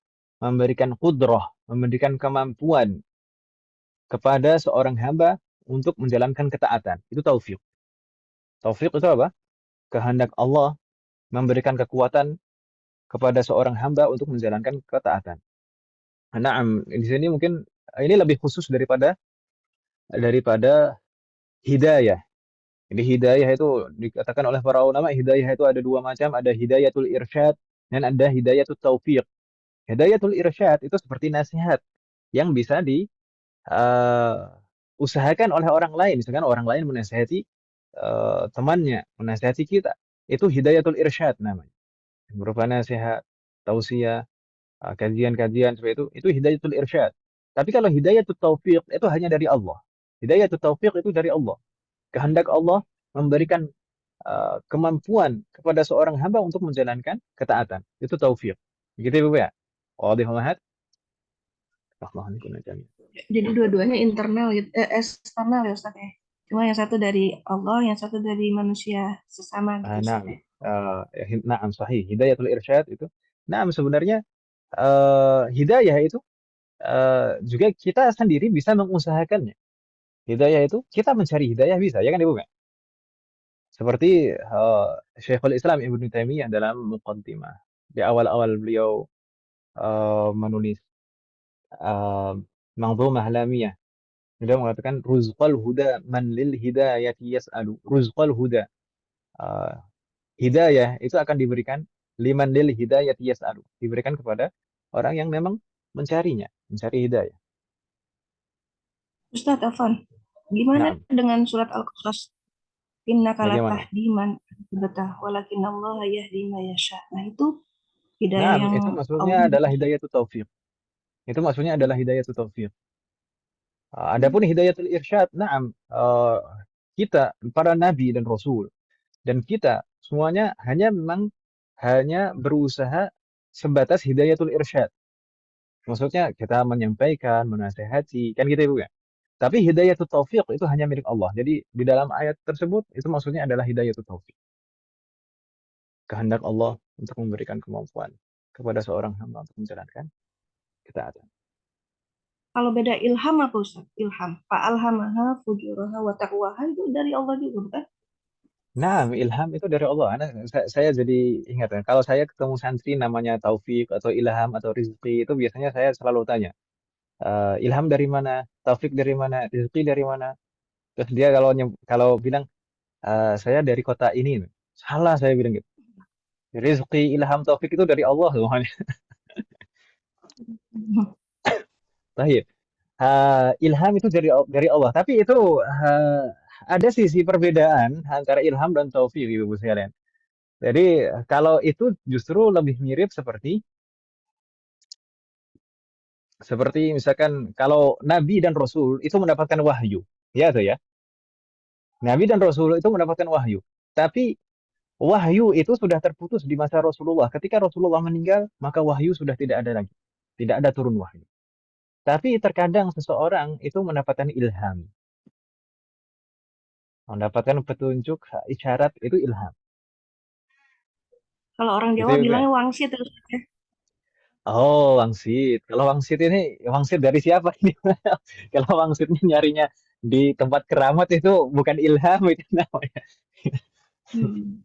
Speaker 1: qudrah, memberikan kemampuan kepada seorang hamba untuk menjalankan ketaatan. Itu taufik. Taufik itu apa? Kehendak Allah memberikan kekuatan kepada seorang hamba untuk menjalankan ketaatan. Nah, di sini mungkin ini lebih khusus daripada hidayah. Jadi hidayah itu dikatakan oleh para ulama, hidayah itu ada dua macam, ada hidayatul irsyad dan ada hidayatul taufiq. Hidayatul irsyad itu seperti nasihat yang bisa usahakan oleh orang lain. Misalkan orang lain menasihati temannya, menasihati kita. Itu hidayatul irsyad namanya. Berupa nasihat, tausiah, kajian-kajian seperti itu hidayatul irsyad. Tapi kalau hidayatul taufiq itu hanya dari Allah. Hidayatul taufiq itu dari Allah. Kehendak Allah memberikan kemampuan kepada seorang hamba untuk menjalankan ketaatan. Itu taufik. Begitu Ibu ya? Wadih Muhammad.
Speaker 3: Jadi dua-duanya internal gitu, eksternal ya Ustaz ya. Cuma yang satu dari Allah, yang satu dari manusia sesama gitu Ustaz
Speaker 1: Naam.
Speaker 3: ya.
Speaker 1: Naam sahih. Hidayatul irsyad itu. Naam sebenarnya hidayah itu juga kita sendiri bisa mengusahakannya. Hidayah itu kita mencari hidayah bisa, ya kan Ibu? Mek? Seperti Syekhul Islam Ibnu Taimiyah dalam Muqaddimah. Di awal-awal beliau menulis uh, Manzumah Lamiyah. Beliau mengatakan ruzqal huda man lil hidayati yas'alu. Ruzqal huda. Uh, Hidayah itu akan diberikan liman lil hidayati yas'alu. Diberikan kepada orang yang memang mencarinya, mencari hidayah.
Speaker 3: Ustadz Afan, gimana
Speaker 1: Nah,
Speaker 3: dengan surat Al-Qasas? Innaka
Speaker 1: bagaimana?
Speaker 3: latahdi man ahbabta walakin Allah yahdi man yasha. Nah, itu hidayah
Speaker 1: Nah,
Speaker 3: yang
Speaker 1: itu maksudnya
Speaker 3: Allah
Speaker 1: adalah
Speaker 3: berikan.
Speaker 1: hidayatul taufik. Itu maksudnya adalah hidayatul taufik. Adapun hidayatul irsyad, na'am, kita para nabi dan rasul dan kita semuanya hanya memang hanya berusaha sebatas hidayatul irsyad. Maksudnya kita menyampaikan, menasehati, kan gitu Ibu ya. Tapi hidayatul taufik itu hanya milik Allah. Jadi di dalam ayat tersebut itu maksudnya adalah hidayatul taufik. Kehendak Allah untuk memberikan kemampuan kepada seorang hamba untuk menjalankan ketaatan.
Speaker 3: Kalau beda ilham apa Ustaz? Ilham. Fa'alhamaha fujuraha wa taqwaha itu dari Allah juga, bukan?
Speaker 1: Nah, ilham itu dari Allah. Saya jadi ingat ya, kalau saya ketemu santri namanya Taufik atau Ilham atau Rizki itu biasanya saya selalu tanya, Ilham dari mana? Taufik dari mana? Rizki dari mana? Terus dia kalau bilang saya dari kota ini, salah saya bilang gitu. Rizki, Ilham, Taufik itu dari Allah semuanya. Baik. Ilham itu dari Allah. Tapi itu ada sisi perbedaan antara ilham dan taufik, Ibu sekalian. Jadi kalau itu justru lebih mirip seperti misalkan kalau Nabi dan Rasul itu mendapatkan wahyu, ya tuh ya. Nabi dan Rasul itu mendapatkan wahyu. Tapi wahyu itu sudah terputus di masa Rasulullah. Ketika Rasulullah meninggal, maka wahyu sudah tidak ada lagi. Tidak ada turun wahyu. Tapi terkadang seseorang itu mendapatkan ilham, mendapatkan petunjuk, isyarat itu ilham.
Speaker 3: Kalau orang
Speaker 1: Gitu
Speaker 3: Jawa
Speaker 1: ya, Ibu ya?
Speaker 3: bilangnya wangsit terus ya.
Speaker 1: Oh, wangsit. Kalau wangsit ini, wangsit dari siapa ini? Kalau wangsitnya nyarinya di tempat keramat itu bukan ilham itu namanya.
Speaker 3: Hmm.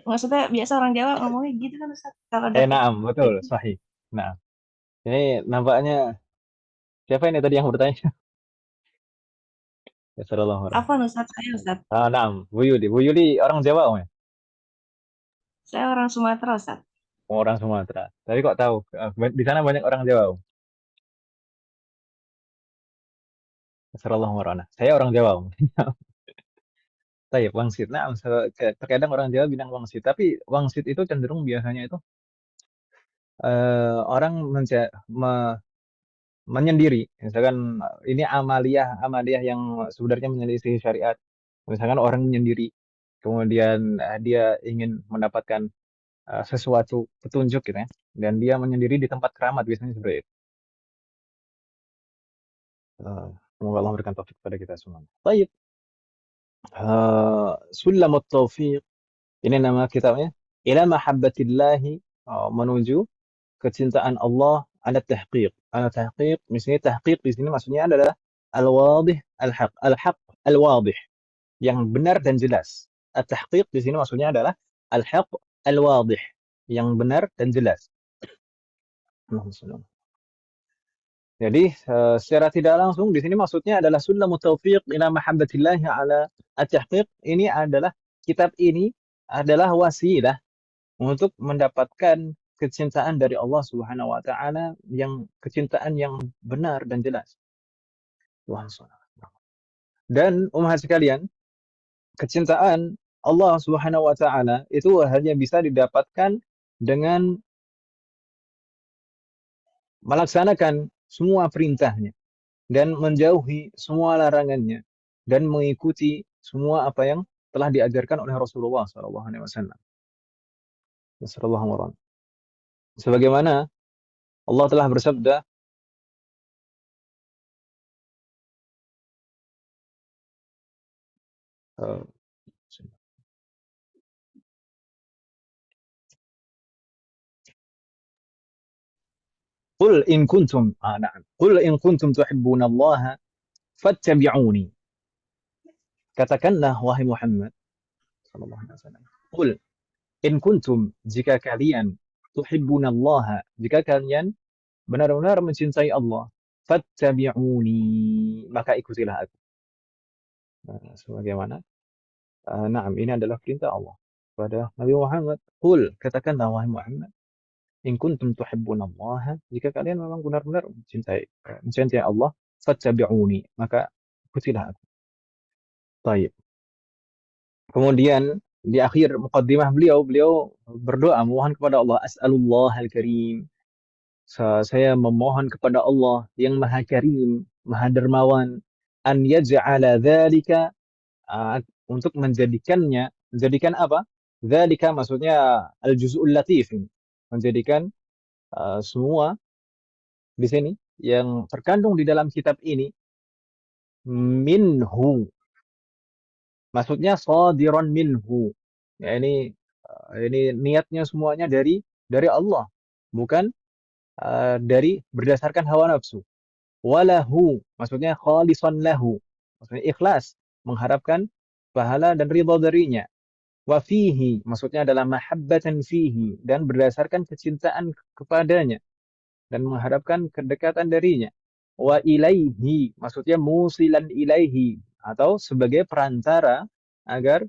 Speaker 3: Maksudnya biasa orang Jawa ngomongnya gitu kan Ustaz. Kalau dapet
Speaker 1: Naam, betul,
Speaker 3: itu.
Speaker 1: sahih. Nah, ini nampaknya siapa ini tadi yang bertanya? Ya, sallallahu alaihi
Speaker 3: Apa
Speaker 1: wasallam.
Speaker 3: Ustaz? Saya Ustaz.
Speaker 1: Naam, Bu Yuli. Bu Yuli orang Jawa, Om ya?
Speaker 3: Saya orang Sumatera Ustaz.
Speaker 1: Orang Sumatera. Tapi kok tahu? Di sana banyak orang Jawa, Om. Sallallahu alaihi wasallam. Saya orang Jawa, Om. Tayyip, wangsit. Nah, terkadang orang Jawa bilang wangsit, tapi wangsit itu cenderung biasanya itu orang menyendiri. Misalkan ini amaliyah yang sebenarnya menyelisih syariat. Misalkan orang menyendiri, kemudian dia ingin mendapatkan sesuatu petunjuk gitu ya, dan dia menyendiri di tempat keramat biasanya seperti itu. Eh, Semoga Allah memberikan taufik kepada kita semua. Baik, Sulamut Taufiq, ini nama kitabnya. Ila mahabbatillahi, menuju kecintaan Allah, ada tahqiq. Ada tahqiq, misalnya tahqiq di sini maksudnya adalah al-wadih al-haq. Al-haq al-wadih, yang benar dan jelas. At-tahqiq di sini maksudnya adalah al-haq al-wadih, yang benar dan jelas. Jadi secara tidak langsung di sini maksudnya adalah sulamut taufiq ila mahabbatillah ala at-tahqiq. Ini adalah kitab ini adalah wasilah untuk mendapatkan kecintaan dari Allah Subhanahu wa taala, yang kecintaan yang benar dan jelas. Dan umat sekalian, kecintaan Allah Subhanahu wa taala itu hanya bisa didapatkan dengan melaksanakan semua perintahnya dan menjauhi semua larangannya dan mengikuti semua apa yang telah diajarkan oleh Rasulullah sallallahu alaihi wasallam. Sebagaimana Allah telah bersabda, eh, Qul in kuntum, na'am. Qul in kuntum tuhibbunallaha fattabi'uni. Katakanlah wahai Muhammad sallallahu alaihi wasallam. Qul in kuntum, jika kalian tuhibbunallaha, jika kalian benar-benar mencintai Allah, fattabi'uni, maka ikutilah aku. Sebagaimana na'am, ini adalah perintah Allah kepada Nabi Muhammad. Qul, katakanlah wahai Muhammad, in kuntum tuhibbunallaha, jika kalian memang benar-benar mencintai Allah, fattabi'uni, maka ikutilah aku. Baik. Kemudian di akhir muqaddimah beliau berdoa mohon kepada Allah, as'alullahal karim. Saya memohon kepada Allah yang Maha Karim, Maha Dermawan, an yaj'ala dzalika, untuk menjadikan apa? Dzalika maksudnya al-juz'ul latif, menjadikan semua di sini yang terkandung di dalam kitab ini minhu, maksudnya shadiran minhu. Ya, ini niatnya semuanya dari Allah, bukan dari berdasarkan hawa nafsu. Walahu, maksudnya khalisan lahu, maksudnya ikhlas, mengharapkan pahala dan ridha darinya. Wa fihi, maksudnya adalah mahabbatan fihi, dan berdasarkan kecintaan kepadanya dan mengharapkan kedekatan darinya. Wa ilaihi, maksudnya musilan ilaihi, atau sebagai perantara agar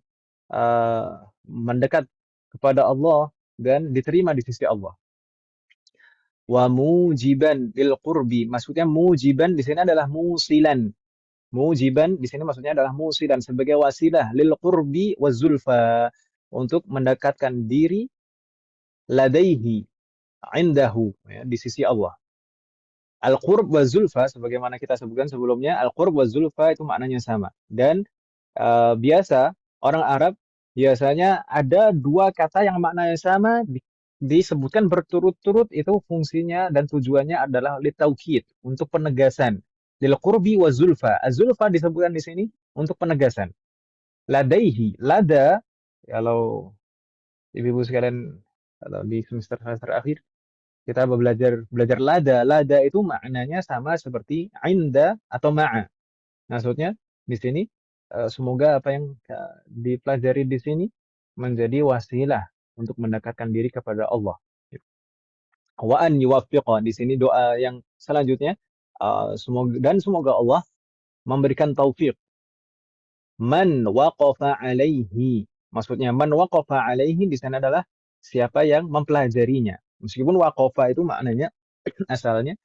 Speaker 1: mendekat kepada Allah dan diterima di sisi Allah. Wa mujiban lil qurbi, maksudnya mujiban di sini adalah musilan. Mujiban di sini maksudnya adalah musilan, sebagai wasilah lil qurbi wa zulfa, untuk mendekatkan diri ladaihi, indahu, ya, di sisi Allah. Al-qurb wa zulfa, sebagaimana kita sebutkan sebelumnya, al-qurb wa zulfa itu maknanya sama. Dan biasa orang Arab biasanya ada dua kata yang maknanya sama disebutkan berturut-turut, itu fungsinya dan tujuannya adalah litaukid, untuk penegasan. Lil qurbi wa zulfa. Az-zulfa disebutkan di sini untuk penegasan. Ladaihi, lada, kalau ibu-ibu sekalian kalau di semester akhir kita belajar lada. Lada itu maknanya sama seperti inda atau ma'a. Maksudnya di sini semoga apa yang dipelajari di sini menjadi wasilah untuk mendekatkan diri kepada Allah. Wa an yuwaffiqa, di sini doa yang selanjutnya, semoga Allah memberikan taufik. Man waqafa alaihi, maksudnya man waqafa alaihi di sana adalah siapa yang mempelajarinya. Meskipun waqafa itu maknanya asalnya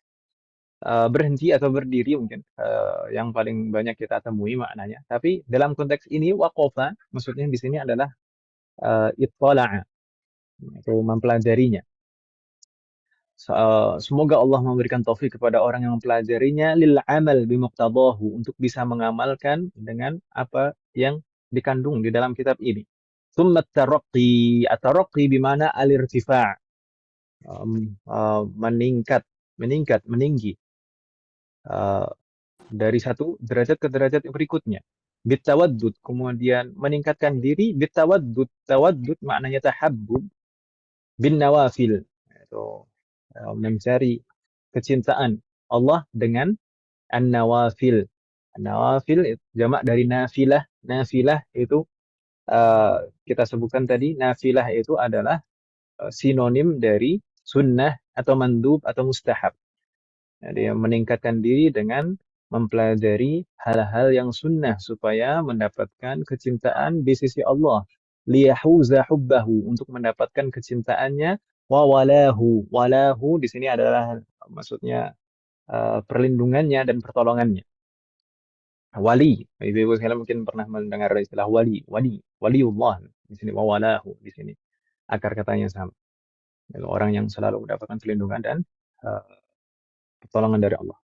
Speaker 1: berhenti atau berdiri, mungkin yang paling banyak kita temui maknanya. Tapi dalam konteks ini waqafa maksudnya di sini adalah ittala'a, itu mempelajarinya. Semoga Allah memberikan taufik kepada orang yang mempelajarinya lil amal bimuqtadahu, untuk bisa mengamalkan dengan apa yang dikandung di dalam kitab ini. Tsumma at-taraqqi, at-taraqqi bimana al-irtifa', meningkat, meninggi, dari satu derajat ke derajat yang berikutnya. Bitawaddud, kemudian meningkatkan diri. Bitawaddud, tawaddud maknanya tahabbub. Bin nawafil, itu mencari kecintaan Allah dengan an-nawafil. An-nawafil jamak dari nafilah. Nafilah itu kita sebutkan tadi, nafilah itu adalah sinonim dari sunnah atau mandub atau mustahab. Jadi meningkatkan diri dengan mempelajari hal-hal yang sunnah supaya mendapatkan kecintaan di sisi Allah. Liyahuza hubbahu, untuk mendapatkan kecintaannya. Wa walahu, walahu di sini adalah maksudnya perlindungannya dan pertolongannya. Wali, ibu-ibu sekalian mungkin pernah mendengar istilah waliullah di sini. Wa walahu di sini akar katanya sama. Jadi, orang yang selalu mendapatkan perlindungan dan pertolongan dari Allah.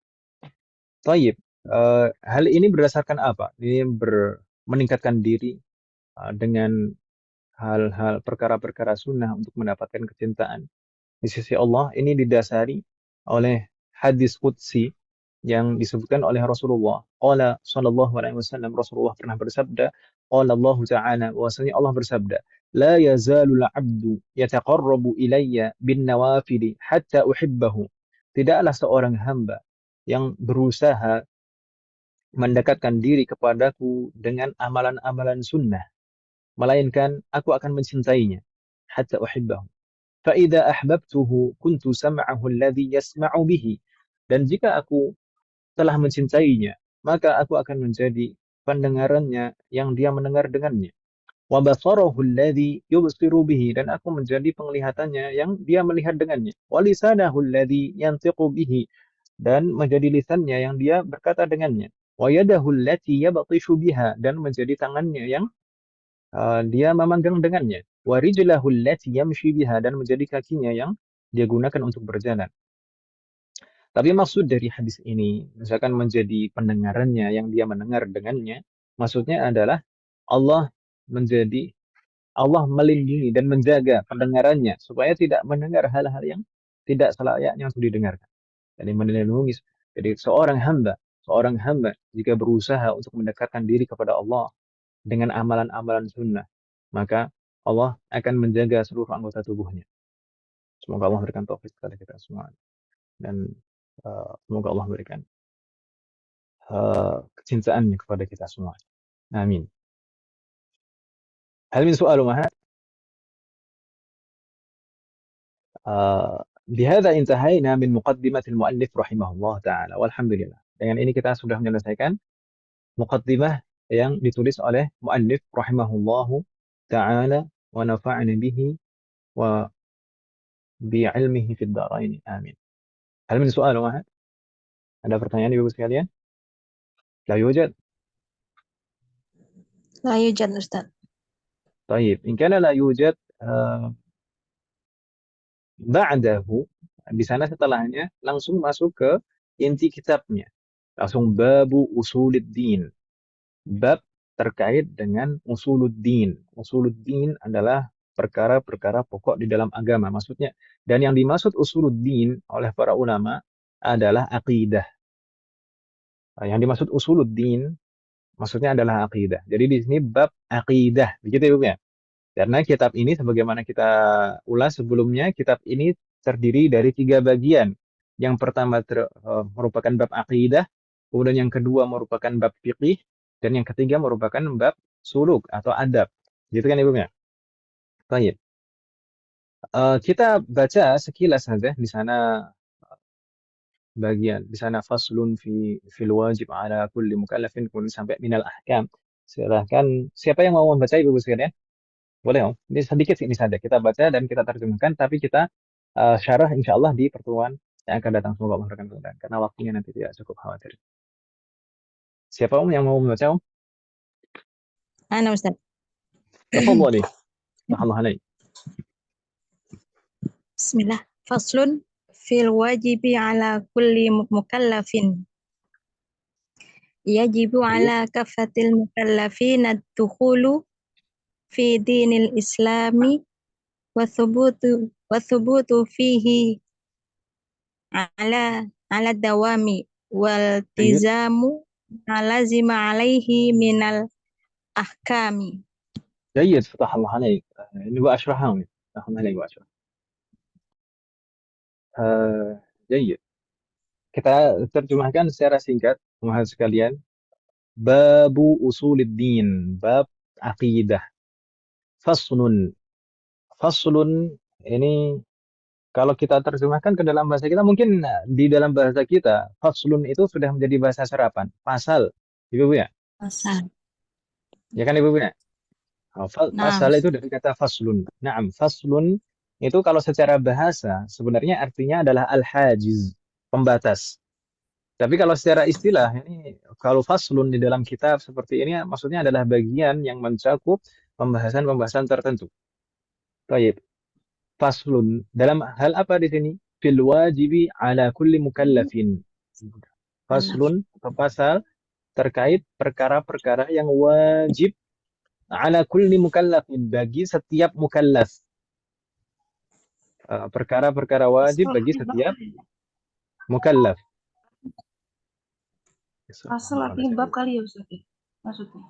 Speaker 1: Taib, hal ini berdasarkan apa? Ini meningkatkan diri dengan hal-hal perkara-perkara sunnah untuk mendapatkan kecintaan di sisi Allah. Ini didasari oleh hadis qudsi yang disebutkan oleh Rasulullah. Qala sallallahu alaihi wasallam, Rasulullah pernah bersabda, qala Allah Ta'ala, bahwasanya Allah bersabda, la yazalul 'abdu yataqarrabu ilayya bin nawafili hatta uhibbahu. tidaklah seorang hamba yang berusaha mendekatkan diri kepadaku dengan amalan-amalan sunnah, melainkan aku akan mencintainya hatta uhibbahu. Fa idza ahbabtuhu kuntu sam'ahu alladhi yasma'u bihi. Dan jika aku telah mencintainya, maka aku akan menjadi pendengarannya yang dia mendengar dengannya. Wa basarahu alladhi yubsiru bihi, dan aku menjadi penglihatannya yang dia melihat dengannya. Wa lisanahu alladhi yantiqu bihi, dan menjadi lisannya yang dia berkata dengannya. Wa yadahu allati yabtishu biha, dan menjadi tangannya yang dia memanggang dengannya. Wa rijlahu allati yamshi biha, dan menjadi kakinya yang dia gunakan untuk berjalan. Tapi maksud dari hadis ini, misalkan menjadi pendengarannya yang dia mendengar dengannya, maksudnya adalah Allah menjadi Allah melindungi dan menjaga pendengarannya supaya tidak mendengar hal-hal yang tidak selayaknya untuk didengarkan. Jadi melindungi. Jadi seorang hamba jika berusaha untuk mendekatkan diri kepada Allah dengan amalan-amalan sunnah, maka Allah akan menjaga seluruh anggota tubuhnya. Semoga Allah berikan taufik kepada kita semua, dan semoga Allah berikan kecintaannya kepada kita semua. Amin. Hal min soal Umar? بهذا انتهينا من مقدمة المؤلف رحمه الله تعالى والحمد لله. Dengan ini kita sudah menyelesaikan muqaddimah yang ditulis oleh muallif rahimahullahu ta'ala wa nafa'ana bihi wa bi'ilmihi fid dharain. Amin. Hal min soal Umar? Ada pertanyaan Ibu sekalian? La yujad.
Speaker 2: لا يوجد أستاذ.
Speaker 1: طيب إن كان لا يوجد ba'dahu, di sana setelahnya langsung masuk ke inti kitabnya. Langsung babu usuluddin. Bab terkait dengan usuluddin. Usuluddin adalah perkara-perkara pokok di dalam agama maksudnya. Dan yang dimaksud usuluddin oleh para ulama adalah akidah. Yang dimaksud usuluddin maksudnya adalah akidah. Jadi di sini bab akidah, begitu ya, Bu ya? Karena kitab ini sebagaimana kita ulas sebelumnya, kitab ini terdiri dari 3 bagian. Yang pertama merupakan bab akidah, kemudian yang kedua merupakan bab fiqih, dan yang ketiga merupakan bab suluk atau adab. Gitu kan Ibu ya? Baik. Kita baca sekilas saja di sana bagian di sana faslun fil wajib ala kulli mukallafin kemudian sampai minal ahkam. Silahkan siapa yang mau membaca Ibu sekalian? Boleh Om. Ini sedikit ini saja kita baca dan kita terjemahkan, tapi kita syarah insya Allah di pertemuan yang akan datang. Semoga Allah berkenan kemudahan. Karena waktunya nanti tidak cukup khawatir. Siapa Om yang mau membaca Om?
Speaker 2: أنا أستاذ.
Speaker 1: Tafadhali. Allah alaik.
Speaker 2: بسم الله. فصل في الواجب على كل مكلف. يجب على كافة المكلفين الدخول في دين الإسلام والثبوت فيه على الدوام والتزام ما لزم عليه من الأحكام.
Speaker 1: جيد فتح الله عليك. Ini gua asyrahnya Om. فتح الله عليك gua asyrah. Jayid. Kita terjemahkan secara singkat, teman-teman sekalian. Babu usuluddin, bab akidah. Faslun. Faslun ini kalau kita terjemahkan ke dalam bahasa kita, mungkin di dalam bahasa kita, faslun itu sudah menjadi bahasa serapan. Pasal, Ibu ya?
Speaker 2: Pasal.
Speaker 1: Ya kan Ibu ya? Pasal itu dari kata faslun. Naam, faslun itu kalau secara bahasa sebenarnya artinya adalah al-hajiz, pembatas. Tapi kalau secara istilah ini kalau faslun di dalam kitab seperti ini maksudnya adalah bagian yang mencakup pembahasan-pembahasan tertentu. Baik. Faslun dalam hal apa di sini? Fil wajibi ala kulli mukallafin. Faslun atau pasal terkait perkara-perkara yang wajib ala kulli mukallafin bagi setiap mukallaf. Perkara-perkara wajib bagi setiap mukallaf.
Speaker 3: Pasal artinya bab kali ya Ustaz, maksudnya.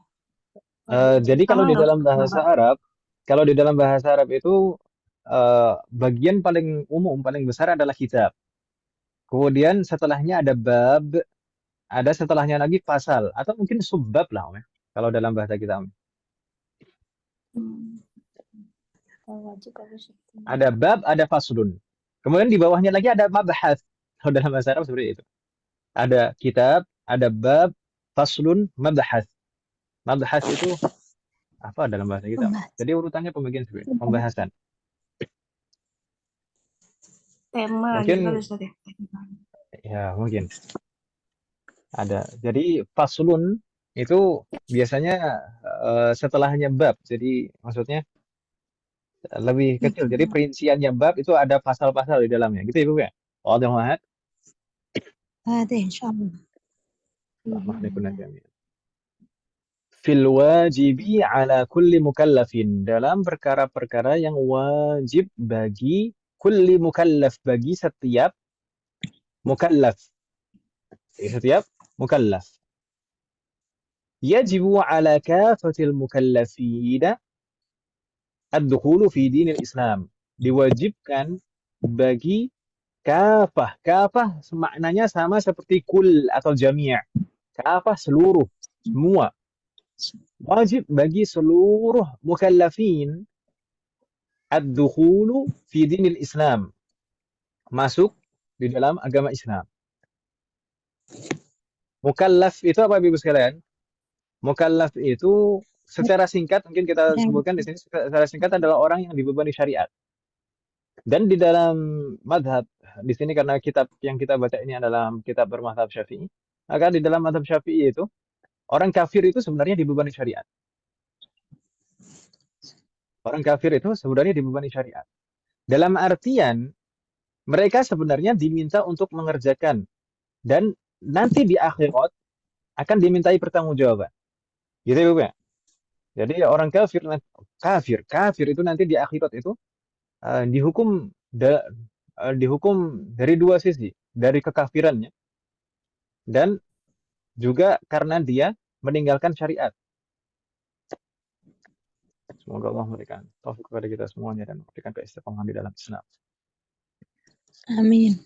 Speaker 1: Jadi kalau di dalam bahasa Arab, kalau di dalam bahasa Arab itu bagian paling umum, paling besar adalah kitab. Kemudian setelahnya ada bab, ada setelahnya lagi pasal, atau mungkin subbab lah, Om, ya, kalau dalam bahasa kita, Om.
Speaker 2: Wajib harus itu.
Speaker 1: Ada bab, ada faslun. Kemudian di bawahnya lagi ada mabahas. Kalau dalam bahasa Arab seperti itu. Ada kitab, ada bab, faslun, mabahas. Mabahas itu apa dalam bahasa kita?
Speaker 2: Pembahas.
Speaker 1: Jadi urutannya pembagian seperti itu, pembahasan.
Speaker 3: Tema
Speaker 1: Mungkin
Speaker 3: gitu Ustaz ya.
Speaker 1: ya mungkin ada. Jadi faslun itu biasanya setelahnya bab. Jadi maksudnya lebih kecil. Jadi perinciannya bab itu ada pasal-pasal di dalamnya. Gitu ya, Bu ya? Wadah wahad.
Speaker 2: Ada insyaallah.
Speaker 1: Mahnikunat jami'an. Fil wajibi ala kulli mukallafin. Dalam perkara-perkara yang wajib bagi kulli mukallaf. Bagi setiap mukallaf. Setiap mukallaf. Yajibu ala kafatil mukallafina ad-dukhulu fi dinil Islam. Diwajibkan bagi kafah. Kafah maknanya sama seperti kul atau jami'. Kafah seluruh, semua. Wajib bagi seluruh mukallafin ad-dukhulu fi dinil Islam. Masuk di dalam agama Islam. Mukallaf itu apa Ibu sekalian? Mukallaf itu secara singkat mungkin kita sebutkan di sini secara singkat adalah orang yang dibebani syariat. Dan di dalam madhab di sini karena kitab yang kita baca ini adalah kitab bermadhab Syafi'i, maka di dalam madhab Syafi'i itu orang kafir itu sebenarnya dibebani syariat. Orang kafir itu sebenarnya dibebani syariat. Dalam artian mereka sebenarnya diminta untuk mengerjakan dan nanti di akhirat akan dimintai pertanggungjawaban. Gitu ya, Bu ya? Jadi orang kafir itu nanti di akhirat itu dihukum dihukum dari dua sisi, dari kekafirannya dan juga karena dia meninggalkan syariat. Semoga Allah memberikan taufik kepada kita semuanya dan memberikan keistiqomahan di dalam Islam.
Speaker 2: Amin.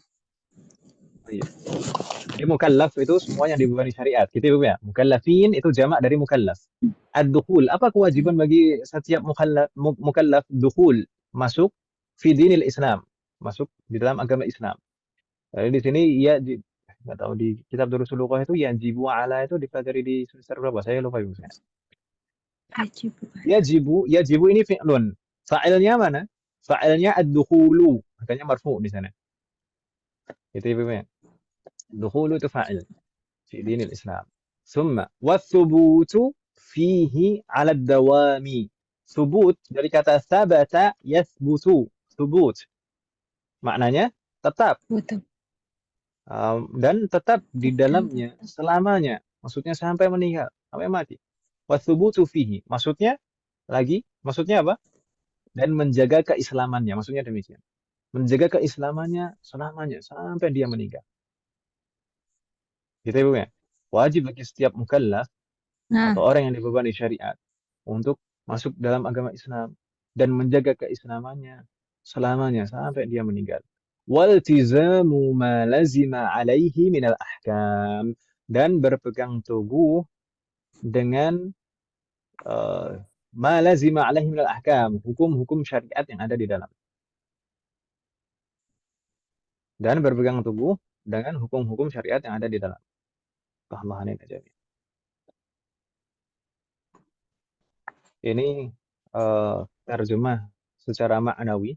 Speaker 1: Iya. Jadi mukallaf itu semuanya dibebani syariat, gitu ya. Mukallafin itu jamak dari mukallaf. Ad-dukhul, apa kewajiban bagi setiap mukallaf dukhul, masuk fi dinil Islam, masuk di dalam agama Islam. Jadi di sini ya nggak tahu di kitab Durusul Lughah itu yajibu ala itu dipelajari di semester berapa? Saya lupa Ibu.
Speaker 2: Wajib.
Speaker 1: Yajibu ini fi'lun. Fa'ilnya mana? Fa'ilnya ad-dukhulu. Makanya marfu di sana. Itu Ibu ya. Dukhulu itu fa'il fi dinil Islam. Summa wathubutu fihi 'ala ad-dawami. Subut dari kata sabata yathbutu. Subut. Maknanya tetap.
Speaker 2: Betul.
Speaker 1: Dan tetap di dalamnya selamanya. Maksudnya sampai meninggal, sampai mati. Wathubutu fihi. Maksudnya apa? Dan menjaga keislamannya. Maksudnya demikian. Menjaga keislamannya selamanya sampai dia meninggal. Gitu ya, Bu ya. Wajib bagi setiap mukallaf atau orang yang dibebani syariat untuk masuk dalam agama Islam dan menjaga keislamannya selamanya sampai dia meninggal. Waltizamu ma lazima alaihi minal ahkam, dan berpegang teguh dengan ma lazima alaihi minal ahkam, hukum-hukum syariat yang ada di dalam. Dan berpegang teguh dengan hukum-hukum syariat yang ada di dalam. Allah aja. Ini terjemah secara maknawi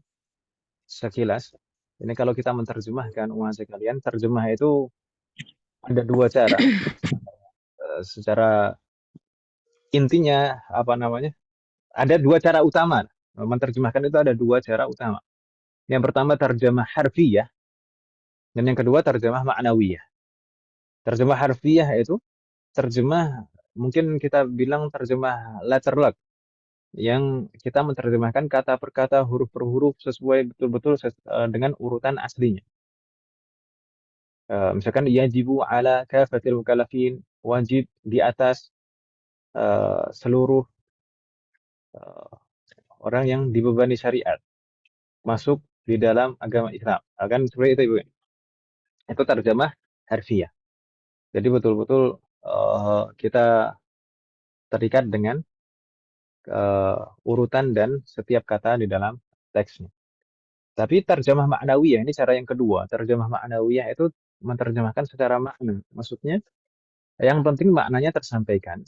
Speaker 1: sekilas. Ini kalau kita menerjemahkan uang sekalian, terjemah itu ada dua cara. Secara intinya apa namanya? Ada dua cara utama. Menerjemahkan itu ada dua cara utama. Yang pertama terjemah harfiyah dan yang kedua terjemah maknawiyah. Terjemah harfiyah itu terjemah mungkin kita bilang terjemah letterlock yang kita menerjemahkan kata per kata, huruf per huruf sesuai betul-betul dengan urutan aslinya. Misalkan yajibu ala kafatil mukallafin, wajib di atas seluruh orang yang dibebani syariat masuk di dalam agama Islam. Akan seperti itu Ibu. Itu terjemah harfiah. Jadi betul-betul kita terikat dengan urutan dan setiap kata di dalam teksnya. Tapi terjemah ma'nawiyah ini cara yang kedua. Terjemah ma'nawiyah itu menerjemahkan secara makna. Maksudnya yang penting maknanya tersampaikan,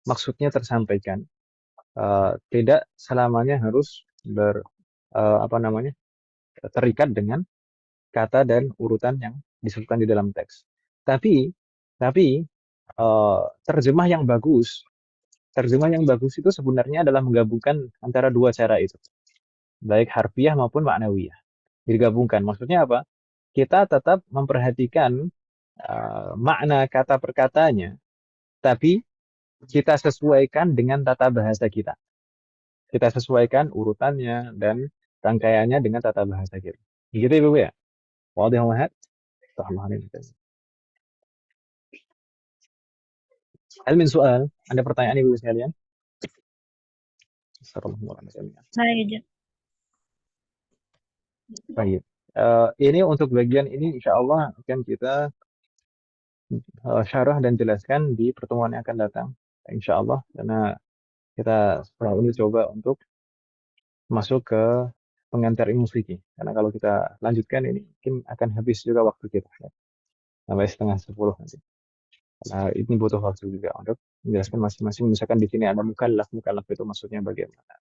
Speaker 1: maksudnya tersampaikan. Tidak selamanya harus apa namanya terikat dengan kata dan urutan yang disebutkan di dalam teks. Tapi terjemah yang bagus itu sebenarnya adalah menggabungkan antara dua cara itu, baik harfiah maupun maknawiyah. Digabungkan, maksudnya apa? Kita tetap memperhatikan makna kata per katanya, tapi kita sesuaikan dengan tata bahasa kita. Kita sesuaikan urutannya dan rangkaiannya dengan tata bahasa kita. Gitu ya, Bu ya? Wadih Muhammad? Hal min soal, ada pertanyaan Ibu sekalian?
Speaker 2: La yujad.
Speaker 1: Baik. Ini untuk bagian ini insya Allah akan kita syarah dan jelaskan di pertemuan yang akan datang. Insya Allah, karena kita setelah ini coba untuk masuk ke pengantar ilmu fikih. Karena kalau kita lanjutkan ini mungkin akan habis juga waktu kita. Ya. Sampai 9:30 nanti. Nah, ini butuh waktu juga untuk menjelaskan masing-masing. Misalkan di sini ada mukallaf itu maksudnya bagaimana.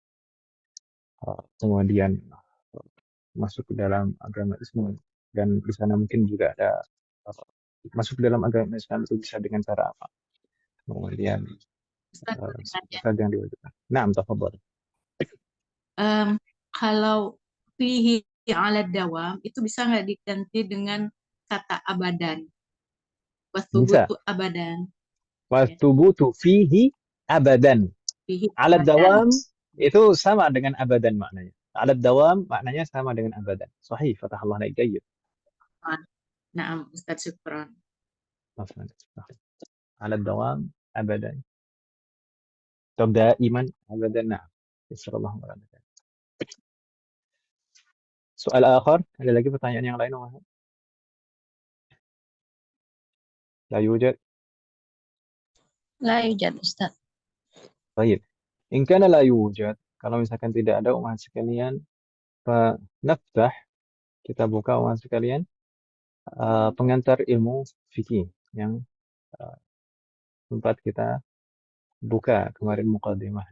Speaker 1: Kemudian masuk ke dalam agama Islam dan di sana mungkin juga ada masuk ke dalam agama Islam itu bisa dengan cara apa. Kemudian
Speaker 4: Ustaz, pertanyaannya,
Speaker 1: saja yang diwajibkan. Nah, tafadhol.
Speaker 4: kalau fihi ala dawam itu bisa nggak diganti dengan kata abadan?
Speaker 1: Bisa.
Speaker 4: Wasubutu abadan.
Speaker 1: Wastubutu fihi abadan.
Speaker 4: Fihi
Speaker 1: Alat
Speaker 4: abadan.
Speaker 1: dawam itu sama dengan abadan maknanya. Alat dawam maknanya sama dengan abadan. Sahih, fatahallah alaik jayyid.
Speaker 4: Naam, Ustaz, syukran.
Speaker 1: Alat dawam abadan. Daiman abadan. Nah, Bismillah. Soal akhir, ada lagi pertanyaan yang lain? La yujad.
Speaker 2: La yujad, Ustaz.
Speaker 1: Baik. In kana la yujad, kalau misalkan tidak ada umat sekalian, fa naftah, kita buka umat sekalian pengantar ilmu fikih yang sempat kita buka kemarin muqaddimah.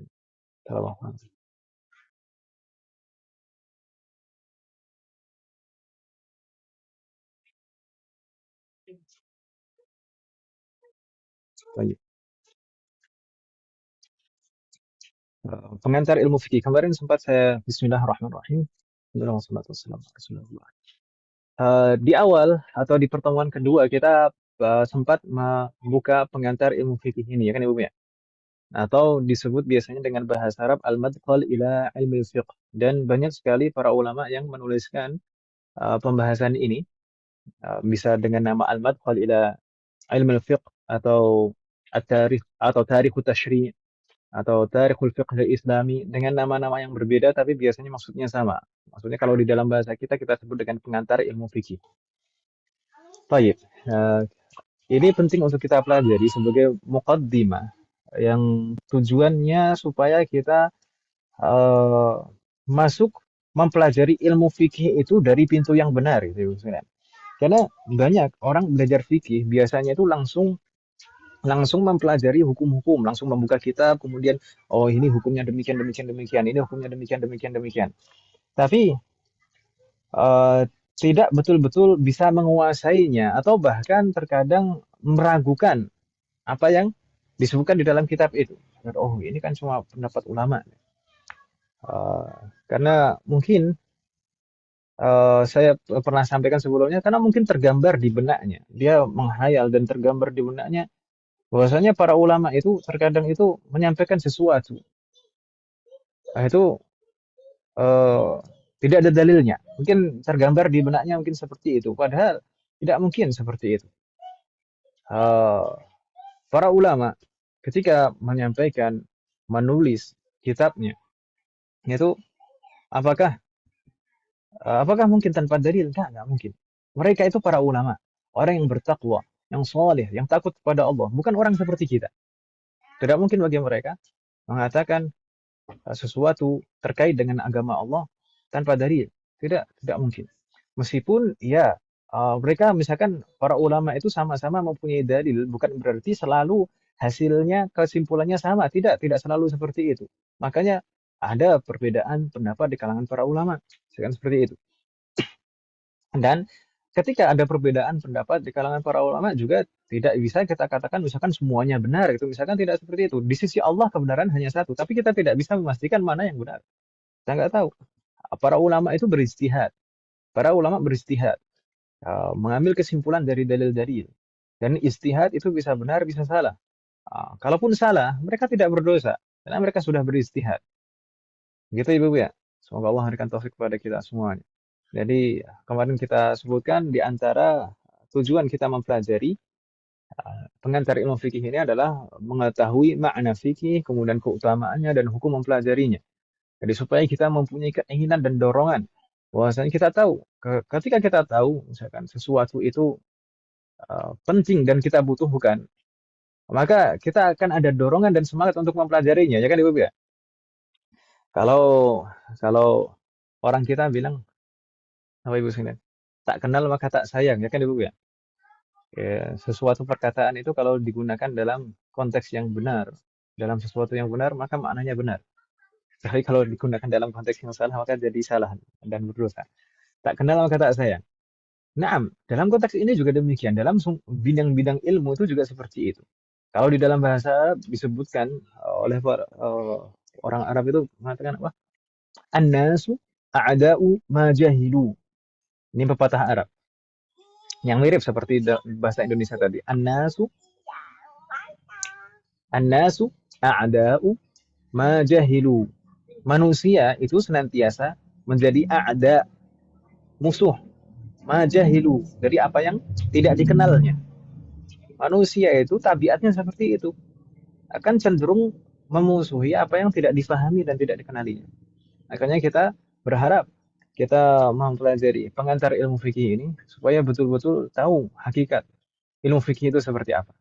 Speaker 1: Baik. Pengantar ilmu fikih kemarin sempat saya Bismillahirrahmanirrahim. Di awal atau di pertemuan kedua kita sempat membuka pengantar ilmu fikih ini ya kan Ibu ya. Atau disebut biasanya dengan bahasa Arab al-madkhal ila ilmi fiqh, dan banyak sekali para ulama yang menuliskan pembahasan ini bisa dengan nama al-madkhal ila ilmi fiqh atau at-tarikh atau tarikh tasyri' atau tarikhul fiqh islami, dengan nama-nama yang berbeda tapi biasanya maksudnya sama. Maksudnya kalau di dalam bahasa kita sebut dengan pengantar ilmu fikih. Baik, ini penting untuk kita pelajari sebagai muqaddimah yang tujuannya supaya kita masuk mempelajari ilmu fikih itu dari pintu yang benar gitu. Karena banyak orang belajar fikih biasanya itu langsung mempelajari hukum-hukum, langsung membuka kitab, kemudian oh ini hukumnya demikian, ini hukumnya demikian. Tapi tidak betul-betul bisa menguasainya atau bahkan terkadang meragukan apa yang disebutkan di dalam kitab itu. Oh ini kan cuma pendapat ulama. Karena mungkin saya pernah sampaikan sebelumnya, karena mungkin tergambar di benaknya, dia menghayal dan tergambar di benaknya bahwasanya para ulama itu terkadang itu menyampaikan sesuatu itu tidak ada dalilnya, mungkin tergambar di benaknya mungkin seperti itu, padahal tidak mungkin seperti itu. Para ulama ketika menyampaikan, menulis kitabnya itu apakah mungkin tanpa dalil? Nggak mungkin. Mereka itu para ulama, orang yang bertakwa, yang soleh, yang takut kepada Allah, bukan orang seperti kita. Tidak mungkin bagi mereka mengatakan sesuatu terkait dengan agama Allah tanpa dalil. Tidak mungkin. Meskipun ya mereka misalkan para ulama itu sama-sama mempunyai dalil, bukan berarti selalu hasilnya kesimpulannya sama. Tidak selalu seperti itu. Makanya ada perbedaan pendapat di kalangan para ulama. Misalkan seperti itu. Dan ketika ada perbedaan pendapat di kalangan para ulama juga tidak bisa kita katakan misalkan semuanya benar itu, misalkan tidak seperti itu. Di sisi Allah kebenaran hanya satu, tapi kita tidak bisa memastikan mana yang benar. Kita nggak tahu. Para ulama itu beristihad. Para ulama beristihad, mengambil kesimpulan dari dalil-dalil. Dan istihad itu bisa benar, bisa salah. Kalaupun salah, mereka tidak berdosa karena mereka sudah beristihad. Gitu Ibu ya. Semoga Allah memberikan taufik kepada kita semuanya. Jadi kemarin kita sebutkan di antara tujuan kita mempelajari pengantar ilmu fikih ini adalah mengetahui makna fikih, kemudian keutamaannya dan hukum mempelajarinya. Jadi supaya kita mempunyai keinginan dan dorongan. Bahwasanya kita tahu, ketika kita tahu misalkan sesuatu itu penting dan kita butuhkan, maka kita akan ada dorongan dan semangat untuk mempelajarinya, ya kan Ibu ya? Kalau kalau orang kita bilang apa Ibu sekalian? Tak kenal maka tak sayang, ya kan Ibu ya? Ya, sesuatu perkataan itu kalau digunakan dalam konteks yang benar, dalam sesuatu yang benar, maka maknanya benar. Tapi kalau digunakan dalam konteks yang salah, maka jadi salah dan berdosa. Tak kenal maka tak sayang. Naam, dalam konteks ini juga demikian. Dalam bidang-bidang ilmu itu juga seperti itu. Kalau di dalam bahasa Arab disebutkan oleh orang Arab itu mengatakan apa? An-nasu a'da'u ma jahilu. Ini pepatah Arab. Yang mirip seperti bahasa Indonesia tadi. An-nasu a'da'u ma jahilu. Manusia itu senantiasa menjadi a'da, musuh, ma jahilu, dari apa yang tidak dikenalnya. Manusia itu tabiatnya seperti itu. Akan cenderung memusuhi apa yang tidak difahami dan tidak dikenalinya. Makanya kita berharap kita mempelajari pengantar ilmu fikih ini supaya betul-betul tahu hakikat ilmu fikih itu seperti apa.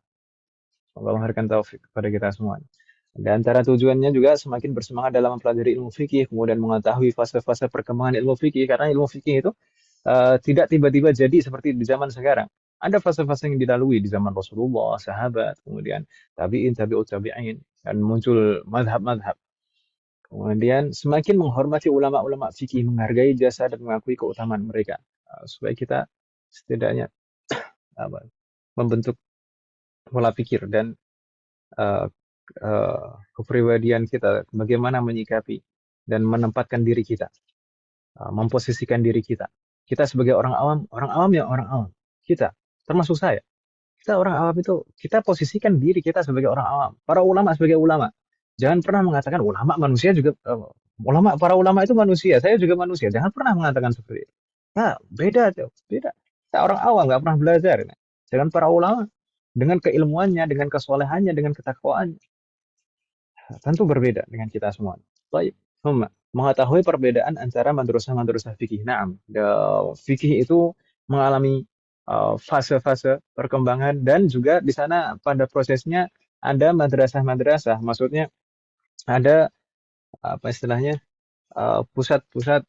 Speaker 1: Semoga memberikan taufik kepada kita semuanya. Di antara tujuannya juga semakin bersemangat dalam mempelajari ilmu fikih, kemudian mengetahui fase-fase perkembangan ilmu fikih, karena ilmu fikih itu tidak tiba-tiba jadi seperti di zaman sekarang. Ada fase-fase yang dilalui di zaman Rasulullah, sahabat, kemudian tabi'in, tabi'ut tabi'in, dan muncul madhab-madhab. Kemudian semakin menghormati ulama-ulama fikih, menghargai jasa dan mengakui keutamaan mereka. Supaya kita setidaknya membentuk pola pikir dan kepribadian kita, bagaimana menyikapi dan menempatkan diri kita, memposisikan diri kita. Kita sebagai orang awam ya orang awam. Kita, termasuk saya. Kita orang awam itu, kita posisikan diri kita sebagai orang awam. Para ulama sebagai ulama. Jangan pernah mengatakan ulama manusia juga, para ulama itu manusia, saya juga manusia. Jangan pernah mengatakan seperti itu. Nah, beda. Kita orang awam, nggak pernah belajar. Jangan para ulama dengan keilmuannya, dengan kesolehannya, dengan ketakwaannya. Tentu berbeda dengan kita semua. Baik, mengetahui perbedaan antara madrasah-madrasah fikih. Naam, fikih itu mengalami fase-fase perkembangan dan juga di sana pada prosesnya ada madrasah-madrasah. Maksudnya ada apa istilahnya pusat-pusat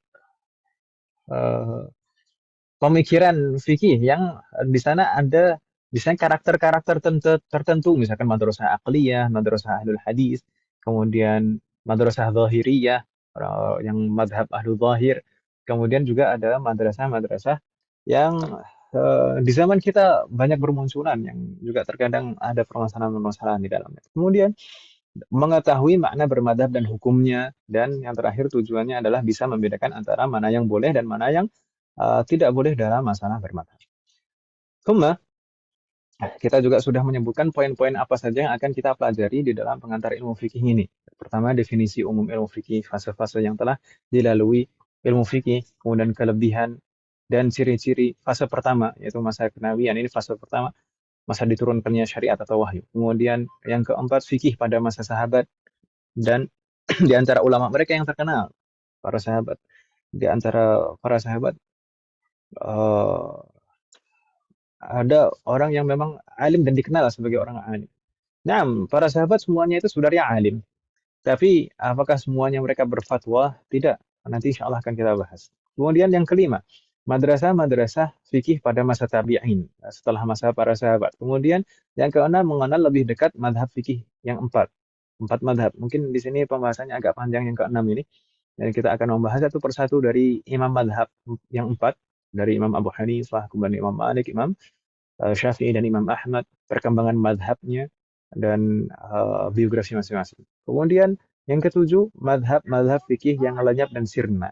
Speaker 1: pemikiran fikih yang di sana ada misalnya karakter-karakter tertentu, misalkan madrasah aqliyah, madrasah ahlul hadis, kemudian madrasah zahiriyah, yang madhab ahlul zahir, kemudian juga ada madrasah-madrasah yang di zaman kita banyak bermunculan, yang juga terkadang ada permasalahan-permasalahan di dalamnya. Kemudian mengetahui makna bermadhab dan hukumnya, dan yang terakhir tujuannya adalah bisa membedakan antara mana yang boleh dan mana yang tidak boleh dalam masalah bermadhab. Kita juga sudah menyebutkan poin-poin apa saja yang akan kita pelajari di dalam pengantar ilmu fikih ini. Pertama, definisi umum ilmu fikih, fase-fase yang telah dilalui ilmu fikih, kemudian kelebihan dan ciri-ciri fase pertama, yaitu masa kenabian. Ini fase pertama, masa diturunkannya syariat atau wahyu. Kemudian yang keempat, fikih pada masa sahabat, dan di antara ulama mereka yang terkenal, para sahabat. Di antara para sahabat, ada orang yang memang alim dan dikenal sebagai orang alim. Nah, para sahabat semuanya itu sebenarnya alim. Tapi apakah semuanya mereka berfatwa? Tidak. Nanti insya Allah akan kita bahas. Kemudian yang kelima, madrasah-madrasah fikih pada masa tabi'in, setelah masa para sahabat. Kemudian yang keenam, mengenal lebih dekat madhab fikih yang empat. Empat madhab. Mungkin di sini pembahasannya agak panjang yang keenam ini. Dan kita akan membahas satu persatu dari imam madhab yang empat. Dari Imam Abu Hanifah, kemudian Imam Malik, Imam Syafi'i, dan Imam Ahmad. Perkembangan madhabnya dan biografi masing-masing. Kemudian yang ketujuh, madhab fikih yang lenyap dan sirna.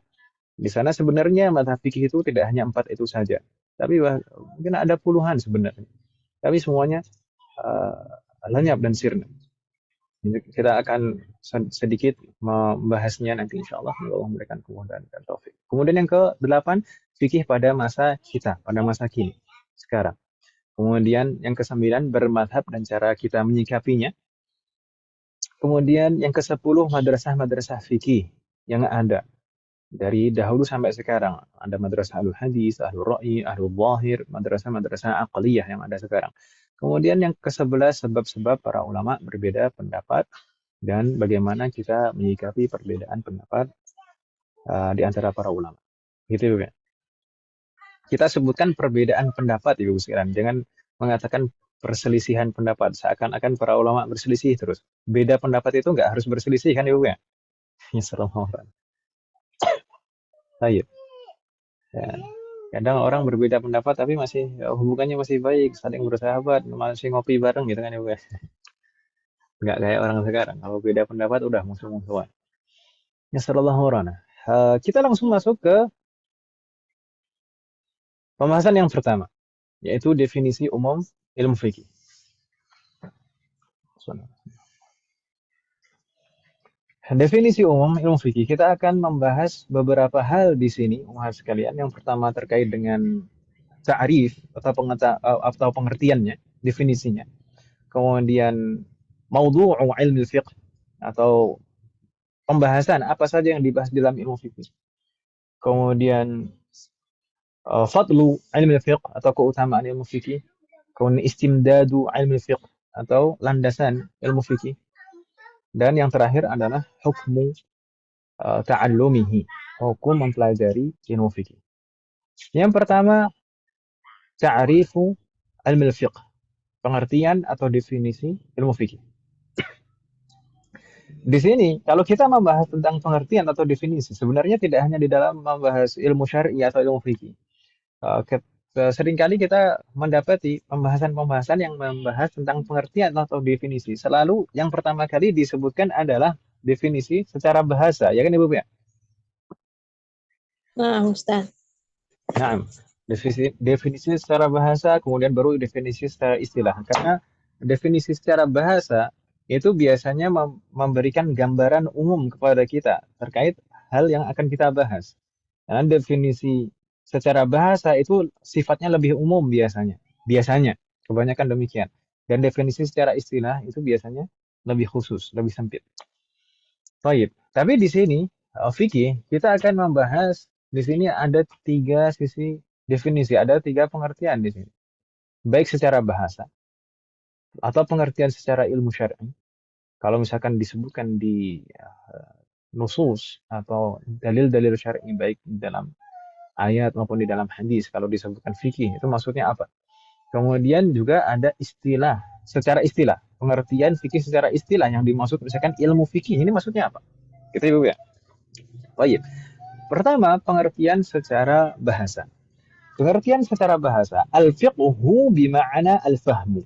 Speaker 1: Di sana sebenarnya madhab fikih itu tidak hanya empat itu saja, tapi mungkin ada puluhan sebenarnya. Tapi semuanya lenyap dan sirna. Kita akan sedikit membahasnya nanti insya Allah. Allah memberikan kemudahan dan taufik. Kemudian yang ke-8, fikih pada masa kita, pada masa kini, sekarang. Kemudian yang ke-9, bermadhab dan cara kita menyikapinya. Kemudian yang ke-10, madrasah-madrasah fikih yang ada dari dahulu sampai sekarang. Ada madrasah Ahlul Hadis, Ahlul Ra'i, Ahlul Zahir, madrasah-madrasah aqliyah yang ada sekarang. Kemudian yang ke-11, sebab-sebab para ulama berbeda pendapat dan bagaimana kita menyikapi perbedaan pendapat di antara para ulama. Gitu ya. Kita sebutkan perbedaan pendapat, Ibu sekalian. Jangan mengatakan perselisihan pendapat, seakan-akan para ulama berselisih terus. Beda pendapat itu nggak harus berselisih kan Ibu ya? Ya, Baik. Ya. Kadang orang berbeda pendapat tapi masih hubungannya masih baik, saling bersahabat, masih ngopi bareng gitu kan Ibu ya. Nggak kayak orang sekarang. Kalau beda pendapat udah musuh-musuhan. Ya kita langsung masuk ke pembahasan yang pertama, yaitu definisi umum ilmu fikih. Definisi umum ilmu fikih, kita akan membahas beberapa hal di sini, umat sekalian. Yang pertama terkait dengan ta'rif atau pengertiannya, definisinya. Kemudian maudhu'u ilmu fiqh atau pembahasan apa saja yang dibahas dalam ilmu fikih. Kemudian fadlu ilmu fiqh atau keutamaan ilmu fikih. Kemudian istimdadu ilmu fiqh atau landasan ilmu fikih. Dan yang terakhir adalah hukmu ta'allumihi, hukum mempelajari ilmu fikih. Yang pertama, ta'rifu ilmu fiqh, pengertian atau definisi ilmu fikih. Di sini, kalau kita membahas tentang pengertian atau definisi, sebenarnya tidak hanya di dalam membahas ilmu syar'i atau ilmu fikih. Seringkali kita mendapati pembahasan-pembahasan yang membahas tentang pengertian atau definisi. Selalu yang pertama kali disebutkan adalah definisi secara bahasa, ya kan Ibu ya?
Speaker 2: Nah, Ustaz.
Speaker 1: Nah, definisi secara bahasa, kemudian baru definisi secara istilah. Karena definisi secara bahasa itu biasanya memberikan gambaran umum kepada kita terkait hal yang akan kita bahas. Karena definisi secara bahasa itu sifatnya lebih umum biasanya. Biasanya, kebanyakan demikian. Dan definisi secara istilah itu biasanya lebih khusus, lebih sempit. Baik, tapi di sini fikih kita akan membahas di sini ada 3 sisi definisi, ada 3 pengertian di sini. Baik secara bahasa atau pengertian secara ilmu syar'i. Kalau misalkan disebutkan di nusus atau dalil-dalil syar'i baik dalam ayat maupun di dalam hadis, kalau disebutkan fikih itu maksudnya apa? Kemudian juga ada istilah, secara istilah, pengertian fikih secara istilah yang dimaksud misalkan ilmu fikih ini maksudnya apa? Gitu Ibu ya. Baik. Pertama, pengertian secara bahasa. Pengertian secara bahasa, al-fiqhu bima'na al-fahmu.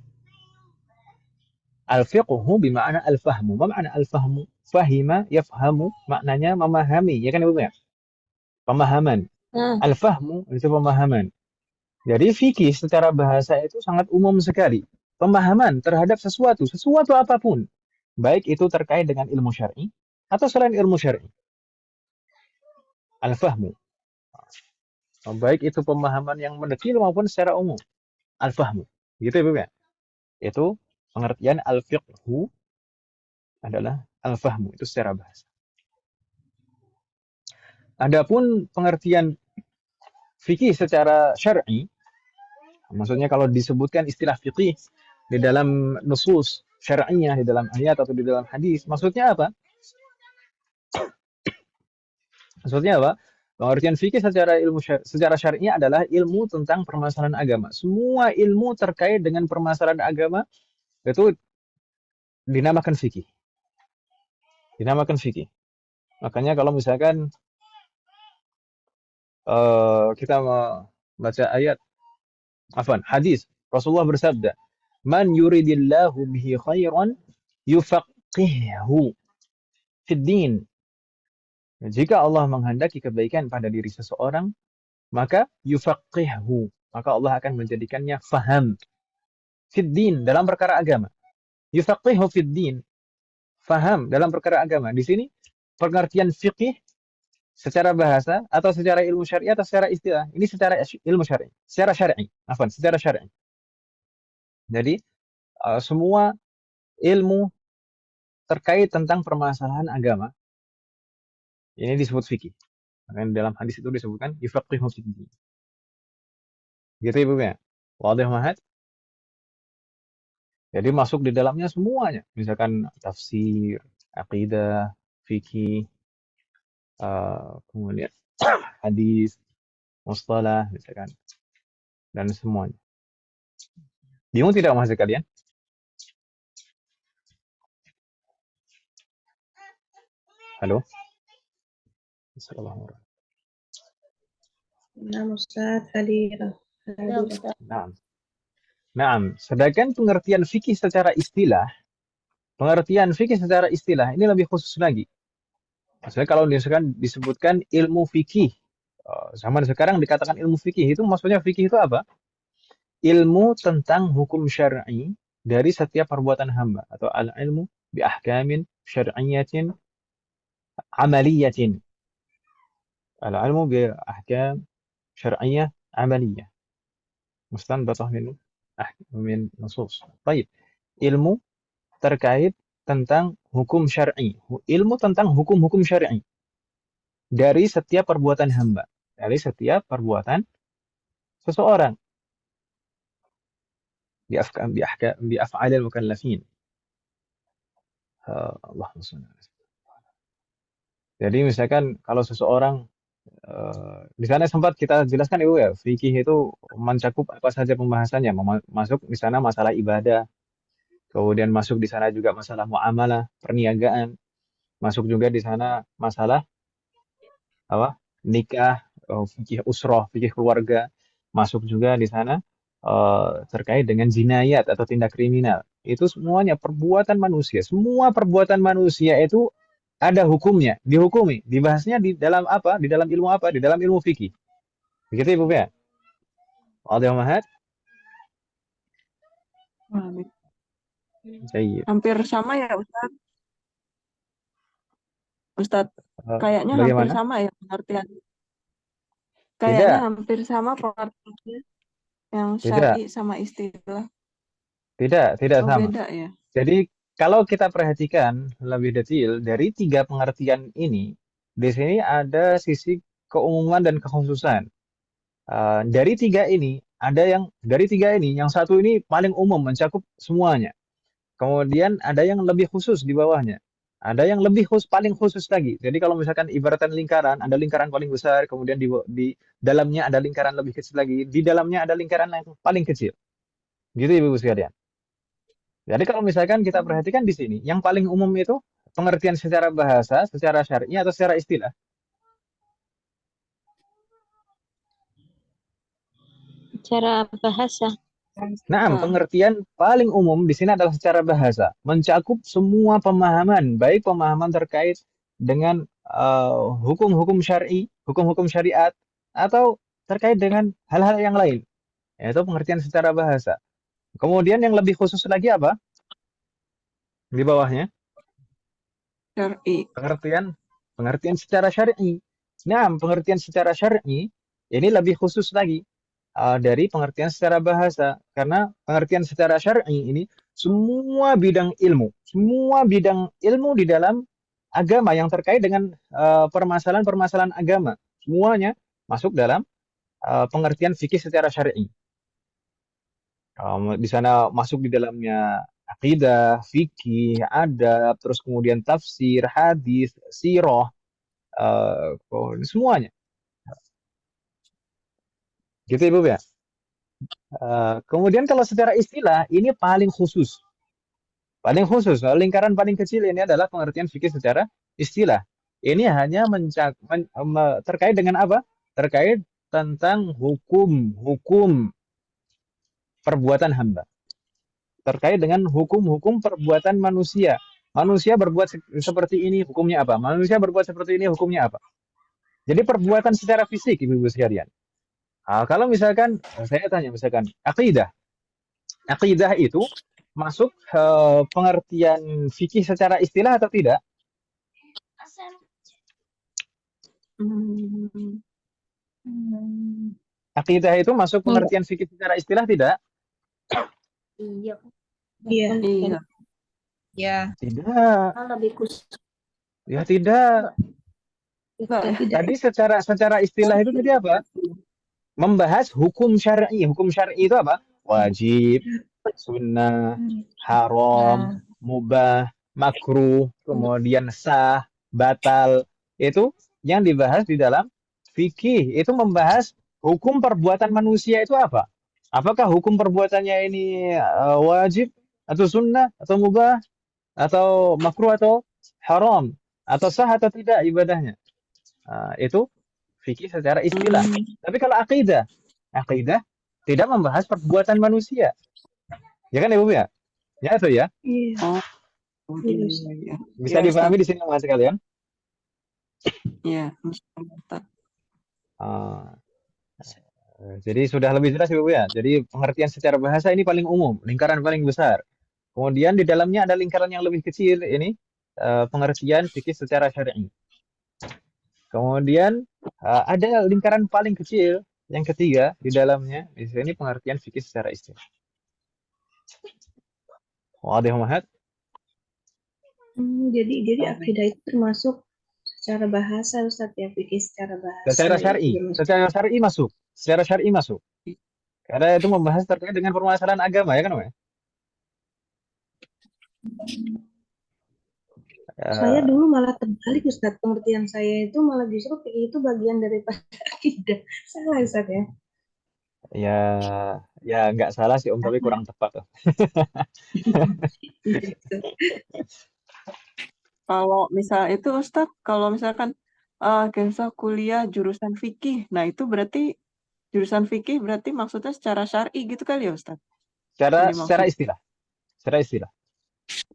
Speaker 1: Al-fiqhu bima'na al-fahmu. Apa makna al-fahmu? Fahima, yafhamu, maknanya memahami. Ya kan Ibu ya? Pemahaman. Al-fahmu itu pemahaman. Jadi fikih secara bahasa itu sangat umum sekali. Pemahaman terhadap sesuatu apapun. Baik itu terkait dengan ilmu syar'i atau selain ilmu syar'i. Al-fahmu. Baik itu pemahaman yang mendekil maupun secara umum. Al-fahmu. Gitu Ibu ya? Itu pengertian al-fiqhu adalah al-fahmu. Itu secara bahasa. Adapun pengertian fikih secara syar'i, Maksudnya kalau disebutkan istilah fikih di dalam nusus syar'iyah, di dalam ayat atau di dalam hadis, maksudnya apa? Maksudnya apa? Pengertian fikih secara syar'i adalah ilmu tentang permasalahan agama. Semua ilmu terkait dengan permasalahan agama itu dinamakan fikih. Dinamakan fikih. Makanya kalau misalkan kita membaca ayat, hadis, Rasulullah bersabda, "Man yuridillahu bihi khairan yufaqihhu fid din." Jika Allah menghendaki kebaikan pada diri seseorang, maka yufaqihhu, maka Allah akan menjadikannya faham fid din, dalam perkara agama. Yufaqihhu fid din, faham dalam perkara agama. Di sini pengertian fikih secara bahasa atau secara ilmu syar'i atau secara istilah. Ini secara ilmu syar'i, secara syar'i. Jadi semua ilmu terkait tentang permasalahan agama ini disebut fikih. Makanya dalam hadis itu disebutkan yufaqihu fid din. Gitu Ibu ya. Wadih mahad. Jadi masuk di dalamnya semuanya. Misalkan tafsir, aqidah, fikih, kemudian hadis, mustalah, misalkan, dan semuanya. Bingung tidak mas kalian? Halo? Assalamualaikum.
Speaker 3: Nah, Ustaz, hadir.
Speaker 2: Ya, Ustaz.
Speaker 1: Nah, sedangkan pengertian fikih secara istilah ini lebih khusus lagi. Maksudnya kalau misalkan disebutkan ilmu fikih, zaman sekarang dikatakan ilmu fikih, itu maksudnya fikih itu apa? Ilmu tentang hukum syar'i dari setiap perbuatan hamba, atau al-ilmu bi ahkamin syar'iyyatin amaliyatin. Al-ilmu bi ahkam syar'iyyah amaliyah. Mustanbatah min nusus. Baik. Ilmu terkait tentang hukum syar'i. Ilmu tentang hukum-hukum syar'i dari setiap perbuatan hamba, dari setiap perbuatan seseorang. Bi af'alil mukallafin. Allahumma shalli. Jadi misalkan kalau seseorang di sana sempat kita jelaskan Ibu ya, fikih itu mencakup apa saja pembahasannya, masuk di sana masalah ibadah, kemudian masuk di sana juga masalah muamalah, perniagaan, masuk juga di sana masalah apa? Nikah, fikih usroh, fikih keluarga, masuk juga di sana terkait dengan jinayat atau tindak kriminal. Itu semuanya perbuatan manusia. Semua perbuatan manusia itu ada hukumnya, dihukumi, dibahasnya di dalam apa? Di dalam ilmu apa? Di dalam ilmu fikih. Begitu Ibu ya? Wadih mahad? Baik.
Speaker 5: Hampir sama ya Ustaz. Ustaz, kayaknya hampir
Speaker 1: Bagaimana?
Speaker 5: sama ya pengertian. Kayaknya
Speaker 1: Tidak,
Speaker 5: hampir sama pengertiannya yang
Speaker 1: tidak,
Speaker 5: syar'i sama istilah.
Speaker 1: tidak
Speaker 5: Oh,
Speaker 1: sama.
Speaker 5: beda ya.
Speaker 1: Jadi kalau kita perhatikan lebih detail dari tiga pengertian ini, di sini ada sisi keumuman dan kekhususan. Dari tiga ini, yang satu ini paling umum mencakup semuanya. Kemudian ada yang lebih khusus di bawahnya. Ada yang lebih paling khusus lagi. Jadi kalau misalkan ibaratkan lingkaran, ada lingkaran paling besar, kemudian di dalamnya ada lingkaran lebih kecil lagi, di dalamnya ada lingkaran yang paling kecil. Gitu Ibu sekalian. Jadi kalau misalkan kita perhatikan di sini, yang paling umum itu pengertian secara bahasa, secara syar'i atau secara istilah.
Speaker 2: Cara bahasa.
Speaker 1: Nah, pengertian paling umum di sini adalah secara bahasa, mencakup semua pemahaman, baik pemahaman terkait dengan hukum-hukum syar'i, hukum-hukum syariat, atau terkait dengan hal-hal yang lain, yaitu pengertian secara bahasa. Kemudian yang lebih khusus lagi apa? Di bawahnya,
Speaker 5: Syar'i.
Speaker 1: pengertian secara syar'i. Nah, pengertian secara syar'i ini lebih khusus lagi dari pengertian secara bahasa, karena pengertian secara syar'i ini semua bidang ilmu di dalam agama yang terkait dengan permasalahan-permasalahan agama, semuanya masuk dalam pengertian fikih secara syar'i. Di sana masuk di dalamnya akidah, fikih, adab, terus kemudian tafsir, hadis, sirah, semuanya. Gitu Ibu ya. Kemudian kalau secara istilah ini paling khusus. Paling khusus, lingkaran paling kecil ini adalah pengertian fikih secara istilah. Ini hanya terkait dengan apa? Terkait tentang hukum perbuatan hamba. Terkait dengan hukum-hukum perbuatan manusia. Manusia berbuat seperti ini, hukumnya apa? Manusia berbuat seperti ini, hukumnya apa? Jadi perbuatan secara fisik, ibu-ibu sekalian. Kalau misalkan saya tanya, misalkan akidah, akidah itu masuk pengertian fikih secara istilah atau tidak?
Speaker 5: Hmm,
Speaker 1: Akidah itu masuk pengertian fikih secara istilah tidak?
Speaker 2: Iya.
Speaker 5: iya.
Speaker 2: Ya.
Speaker 1: Tidak. Ya tidak.
Speaker 5: Enggak ya?
Speaker 1: Tadi secara istilah itu tadi apa? Membahas hukum syar'i. Hukum syar'i itu apa? Wajib, sunnah, haram, mubah, makruh, kemudian sah, batal. Itu yang dibahas di dalam fikih. Itu membahas hukum perbuatan manusia itu apa? Apakah hukum perbuatannya ini wajib atau sunnah atau mubah atau makruh atau haram atau sah atau tidak ibadahnya? Itu fikih secara istilah. Tapi kalau akidah, akidah tidak membahas perbuatan manusia. Ya kan Ibu ya? Ya itu ya.
Speaker 5: Oh, iya, iya.
Speaker 1: Bisa
Speaker 5: Iya,
Speaker 1: dipahami di sini Mas sekalian?
Speaker 5: Iya, Ustaz.
Speaker 1: Jadi sudah lebih jelas Ibu ya. Jadi pengertian secara bahasa ini paling umum, lingkaran paling besar. Kemudian di dalamnya ada lingkaran yang lebih kecil ini pengertian fikih secara syar'i. Kemudian ada lingkaran paling kecil yang ketiga di dalamnya. Di sini pengertian fikih secara istilah. Wadih Muhammad?
Speaker 3: Jadi akidah itu termasuk secara bahasa Ustaz ya, fikih secara bahasa.
Speaker 1: Secara syar'i masuk. Secara syar'i masuk. Karena itu membahas terkait dengan permasalahan agama ya kan, Mas?
Speaker 3: Saya dulu malah terbalik Ustaz, pengertian saya itu malah justru fikih itu bagian daripada akidah. Salah Ustaz ya.
Speaker 1: Ya nggak salah sih Om, tapi kurang tepat.
Speaker 5: Kalau misal itu Ustaz, kalau misalkan Kenzo kuliah jurusan fikih, nah itu berarti jurusan fikih berarti maksudnya secara syar'i gitu kali ya Ustaz?
Speaker 1: Secara istilah. Secara istilah.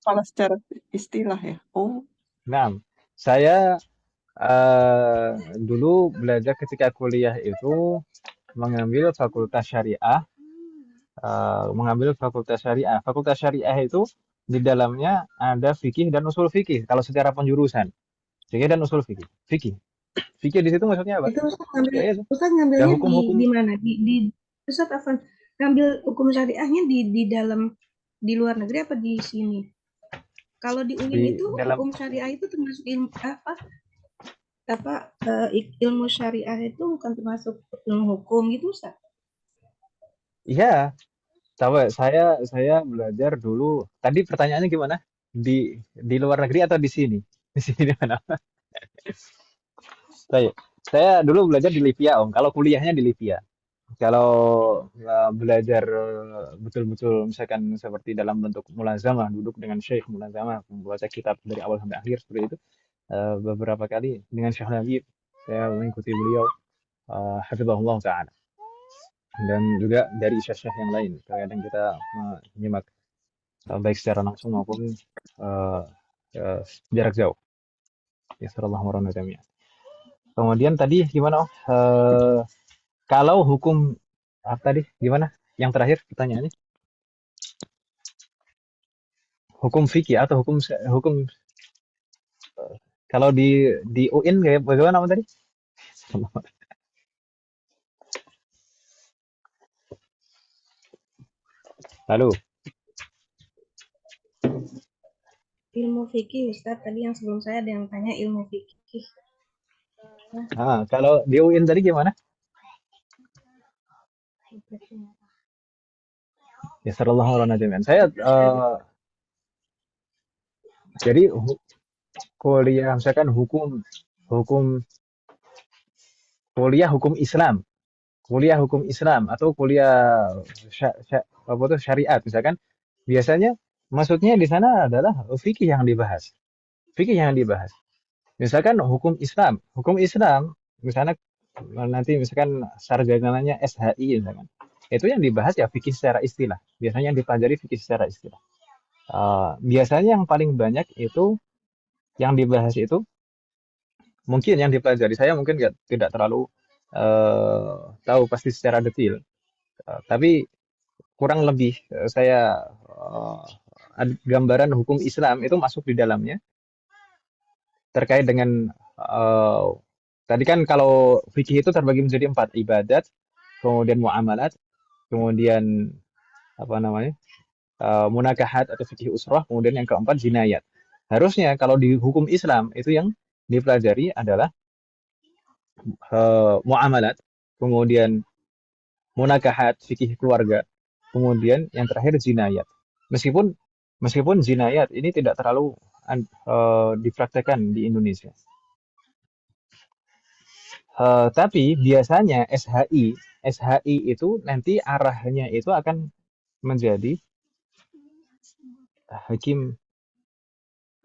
Speaker 5: Kalau secara istilah ya. Oh.
Speaker 1: Nah, saya dulu belajar ketika kuliah itu mengambil fakultas syariah. Fakultas syariah itu di dalamnya ada fikih dan usul fikih. Kalau secara penjurusan, fikih dan usul fikih. Fikih di situ maksudnya apa?
Speaker 3: Itu
Speaker 1: Ya,
Speaker 3: Ustaz ngambilnya
Speaker 1: hukum-hukum.
Speaker 3: di mana? Ustaz Afan ngambil hukum syariahnya di dalam, di luar negeri apa di sini? Kalau di UIN itu hukum syariah itu termasuk ilmu ilmu syariah itu bukan termasuk ilmu hukum gitu Ustaz?
Speaker 1: Iya, tahu saya belajar dulu. Tadi pertanyaannya gimana? Di luar negeri atau di sini? Di sini mana? Saya dulu belajar di Libya, Om. Kalau kuliahnya di Libya. Kalau belajar betul-betul misalkan seperti dalam bentuk mulazamah, duduk dengan syekh mulazamah, membaca kitab dari awal sampai akhir seperti itu. Beberapa kali dengan Syekh Habib saya mengikuti beliau, hafizahullah taala. Dan juga dari syekh-syekh yang lain. Kadang kita menyimak baik secara langsung maupun jarak jauh. Ya sallallahu warahmatullahi wabarakatuh. Kemudian tadi gimana? Kalau hukum apa tadi? Gimana? Yang terakhir pertanyaannya? Hukum fikih atau hukum kalau di UIN kayak bagaimana tadi? Lalu
Speaker 3: Ilmu fikih Ustaz, tadi yang sebelum saya ada yang tanya ilmu fikih.
Speaker 1: kalau di UIN tadi gimana? Ya, sallallahu alaihi wasallam. Saya jadi kuliah misalkan hukum kuliah hukum Islam, kuliah hukum Islam atau kuliah apa tuh syariat misalkan, biasanya maksudnya di sana adalah fikih yang dibahas. Fikih yang dibahas. Misalkan hukum Islam misalnya nanti misalkan sarjananya SHI misalkan. Itu yang dibahas ya fikih secara istilah. Biasanya yang dipelajari fikih secara istilah. Biasanya yang paling banyak itu yang dibahas itu mungkin yang dipelajari, saya mungkin tidak terlalu tahu pasti secara detail. Tapi kurang lebih saya gambaran hukum Islam itu masuk di dalamnya terkait dengan tadi kan kalau fikih itu terbagi menjadi 4, ibadat, kemudian muamalat, kemudian apa namanya munakahat atau fikih usrah, kemudian yang keempat jinayat. Harusnya kalau di hukum Islam itu yang dipelajari adalah muamalat, kemudian munakahat, fikih keluarga, kemudian yang terakhir jinayat. Meskipun jinayat ini tidak terlalu dipraktekkan di Indonesia. Tapi biasanya SHI itu nanti arahnya itu akan menjadi hakim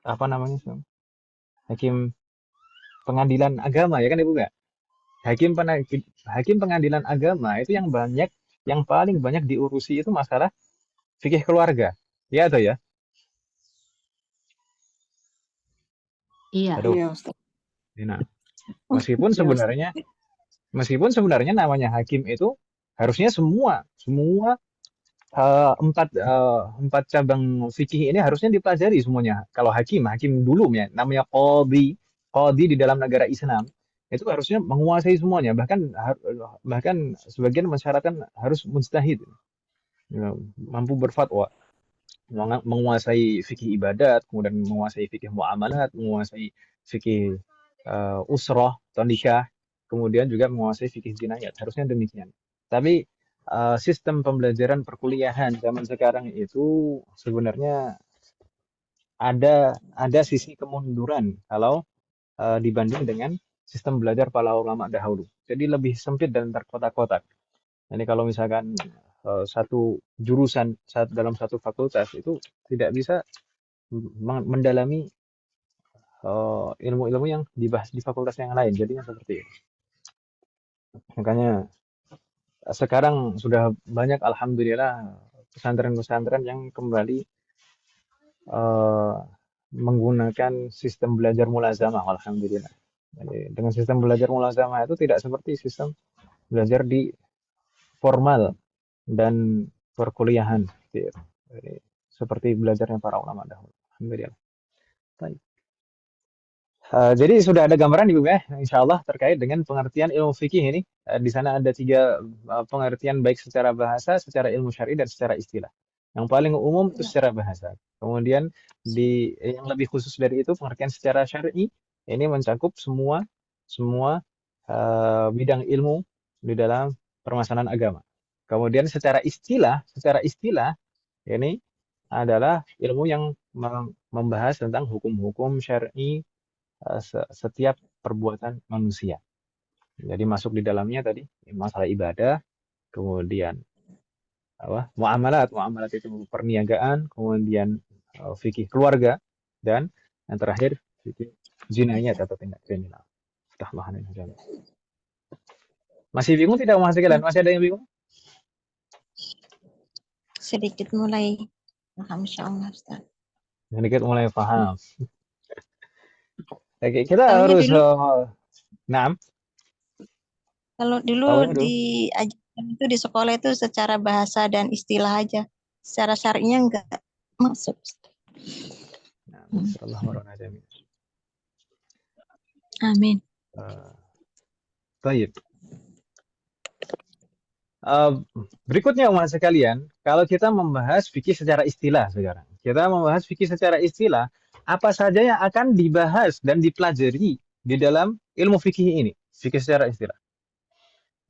Speaker 1: apa namanya? Hakim pengadilan agama ya kan Ibu nggak? Hakim pengadilan agama itu yang paling banyak diurusi itu masalah fikih keluarga. Ya atau ya?
Speaker 4: Iya.
Speaker 1: Aduh.
Speaker 5: Iya, Ustaz.
Speaker 1: Nah, meskipun sebenarnya namanya hakim itu harusnya semua empat cabang fikih ini harusnya dipelajari semuanya. Kalau hakim dulu ya, namanya qadhi di dalam negara Islam itu harusnya menguasai semuanya. Bahkan sebagian mensyaratkan harus mujtahid, ya, mampu berfatwa, menguasai fikih ibadat, kemudian menguasai fikih muamalat, menguasai fikih usrah atau nikah, kemudian juga menguasai fikih jinayat. Harusnya demikian. Tapi sistem pembelajaran perkuliahan zaman sekarang itu sebenarnya ada sisi kemunduran kalau dibanding dengan sistem belajar para ulama dahulu. Jadi lebih sempit dan terkotak-kotak. Jadi kalau misalkan satu jurusan dalam satu fakultas itu tidak bisa mendalami ilmu-ilmu yang dibahas di fakultas yang lain. Jadinya seperti itu. Makanya sekarang sudah banyak alhamdulillah pesantren-pesantren yang kembali menggunakan sistem belajar mulazamah, alhamdulillah. Jadi dengan sistem belajar mulazamah itu tidak seperti sistem belajar di formal dan perkuliahan. Jadi, seperti belajarnya para ulama dahulu. Alhamdulillah. Baik. Jadi sudah ada gambaran Ibu ya, insya Allah terkait dengan pengertian ilmu fikih ini. Di sana ada 3 pengertian baik secara bahasa, secara ilmu syar'i dan secara istilah. Yang paling umum itu secara bahasa. Kemudian yang lebih khusus dari itu pengertian secara syar'i ini mencakup semua bidang ilmu di dalam permasalahan agama. Kemudian secara istilah ini adalah ilmu yang membahas tentang hukum-hukum syar'i setiap perbuatan manusia. Jadi masuk di dalamnya tadi masalah ibadah, kemudian muamalat itu perniagaan, kemudian fikih keluarga, dan yang terakhir fikih jinayat atau tindak kriminal. Masih bingung tidak Mas sekalian? Masih ada yang bingung?
Speaker 2: Sedikit mulai paham insyaallah Ustaz.
Speaker 1: Sedikit mulai paham. Oke, kita
Speaker 2: Tahunya
Speaker 1: harus
Speaker 2: dulu- Kalau dulu diajarkan itu di sekolah itu secara bahasa dan istilah aja. Secara syar'inya enggak masuk. Amin.
Speaker 1: Baik. Berikutnya umat sekalian, kalau kita membahas fikih secara istilah sekarang. Kita membahas fikih secara istilah, apa saja yang akan dibahas dan dipelajari di dalam ilmu fikih ini, fikih secara istilah.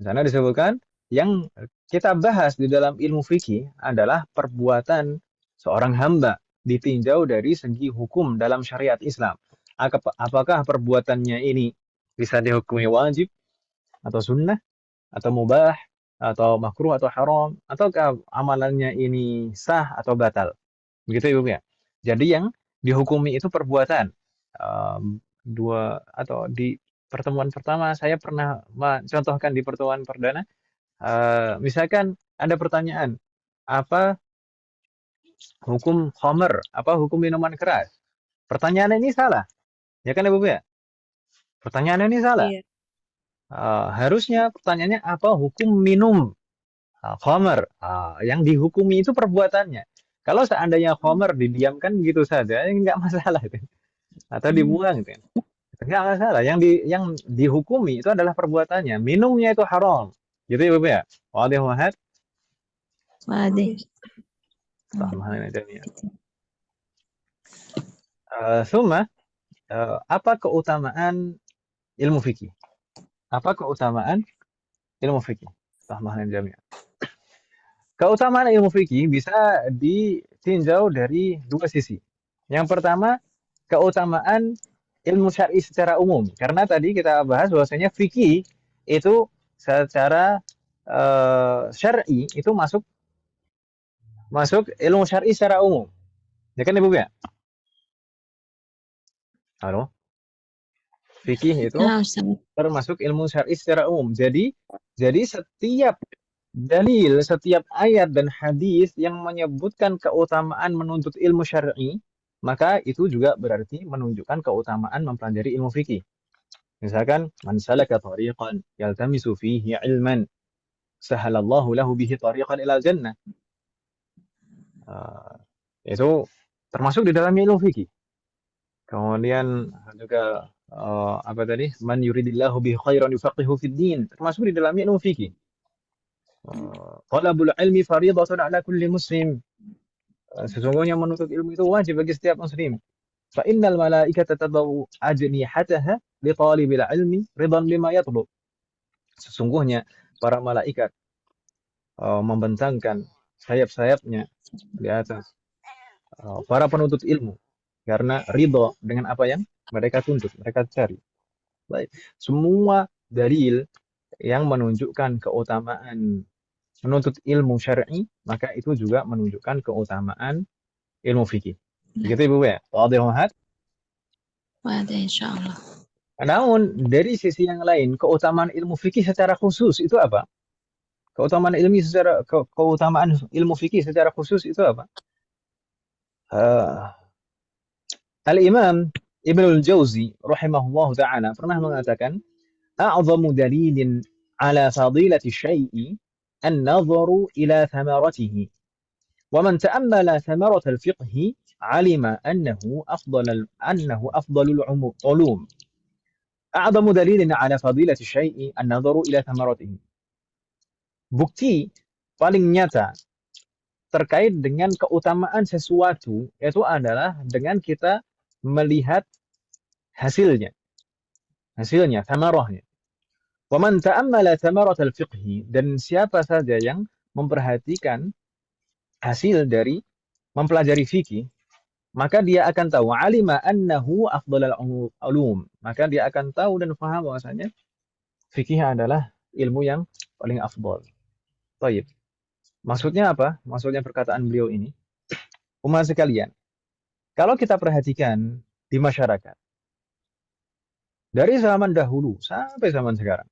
Speaker 1: Di sana disebutkan yang kita bahas di dalam ilmu fikih adalah perbuatan seorang hamba ditinjau dari segi hukum dalam syariat Islam. Apakah perbuatannya ini bisa dihukumi wajib atau sunnah atau mubah atau makruh atau haram, ataukah amalannya ini sah atau batal. Begitu Ibu ya. Jadi yang dihukumi itu perbuatan. Di pertemuan pertama saya pernah mencontohkan di pertemuan perdana, misalkan ada pertanyaan, apa hukum khamr, apa hukum minuman keras? Pertanyaan ini salah, ya kan Ibu ya? Pertanyaan ini salah.
Speaker 3: Iya.
Speaker 1: Harusnya pertanyaannya apa hukum minum khamr? Yang dihukumi itu perbuatannya. Kalau seandainya khamr didiamkan begitu saja, nggak masalah itu. Atau dibuang itu. Nggak masalah. Yang dihukumi itu adalah perbuatannya. Minumnya itu haram. Gitu ya Bapak ya? Wadih wahad.
Speaker 2: Wadih.
Speaker 1: Suma, apa keutamaan ilmu fikih? Apa keutamaan ilmu fikih? Keutamaan ilmu fikih bisa ditinjau dari dua sisi. Yang pertama, keutamaan ilmu syar'i secara umum. Karena tadi kita bahas bahwasanya fikih itu secara syar'i itu masuk ilmu syar'i secara umum. Ya kan Ibu ya? Halo? Fikih itu termasuk ilmu syar'i secara umum. Jadi setiap dalil, setiap ayat dan hadis yang menyebutkan keutamaan menuntut ilmu syar'i, maka itu juga berarti menunjukkan keutamaan mempelajari ilmu fikih. Misalkan, man salaka tariqan yaltamisu fihi ilman, sahalallahu lahu bihi tariqan ilal jannah. Itu termasuk di dalamnya ilmu fikih. Kemudian juga apa tadi? Man yuridillahu bihi khairan yufaqihu fid din, termasuk di dalamnya ilmu fikih. Talabul ilmi fardhatun ala kulli muslim. Sesungguhnya menuntut ilmu itu wajib bagi setiap muslim. Fa innal malaikata tadau ajnihataha li talibil ilmi ridan bima yatlub. Sesungguhnya para malaikat membentangkan sayap-sayapnya di atas para penuntut ilmu karena ridho dengan apa yang mereka tuntut, mereka cari. Baik, semua dalil yang menunjukkan keutamaan menuntut ilmu syar'i, maka itu juga menunjukkan keutamaan ilmu fikih. Begitu Ibu ya? Wadih wahad?
Speaker 2: Wadih insyaallah.
Speaker 1: Namun dari sisi yang lain, keutamaan ilmu fikih secara khusus itu apa? Keutamaan ilmu fikih secara khusus itu apa? Al-Imam Ibnul Jauzi rahimahullahu ta'ala pernah mengatakan, a'zamu dalilin ala fadilati syai'i النظر إلى ثمرته ومن تأمل ثمرة الفقه علم أنه أفضل العلوم أعظم دليل على فضيلة الشيء النظر إلى ثمرته. Bukti paling nyata terkait dengan keutamaan sesuatu itu adalah dengan kita melihat hasilnya, thamarahnya. وَمَنْ تَأَمَّلَ ثَمَرَةَ الْفِقْهِ, dan siapa saja yang memperhatikan hasil dari mempelajari fikih, maka dia akan tahu alima annahu afdhalul ulum, maka dia akan tahu dan paham bahwasanya fikih adalah ilmu yang paling afdal. Baik. Maksudnya apa? Maksudnya perkataan beliau ini, umat sekalian, kalau kita perhatikan di masyarakat dari zaman dahulu sampai zaman sekarang,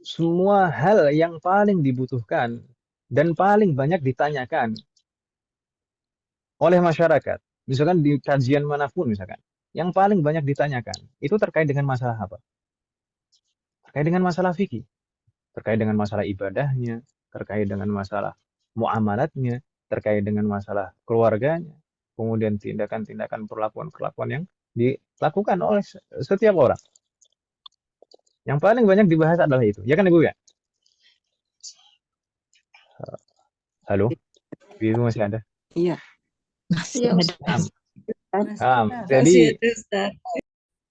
Speaker 1: semua hal yang paling dibutuhkan dan paling banyak ditanyakan oleh masyarakat, misalkan di kajian manapun misalkan, yang paling banyak ditanyakan, itu terkait dengan masalah apa? Terkait dengan masalah fikih, terkait dengan masalah ibadahnya, terkait dengan masalah muamalatnya, terkait dengan masalah keluarganya, kemudian tindakan-tindakan perlakuan-perlakuan yang dilakukan oleh setiap orang. Yang paling banyak dibahas adalah itu. Ya kan Ibu ya? Halo? Ibu masih ada?
Speaker 5: Iya.
Speaker 2: Masih ada.
Speaker 1: Jadi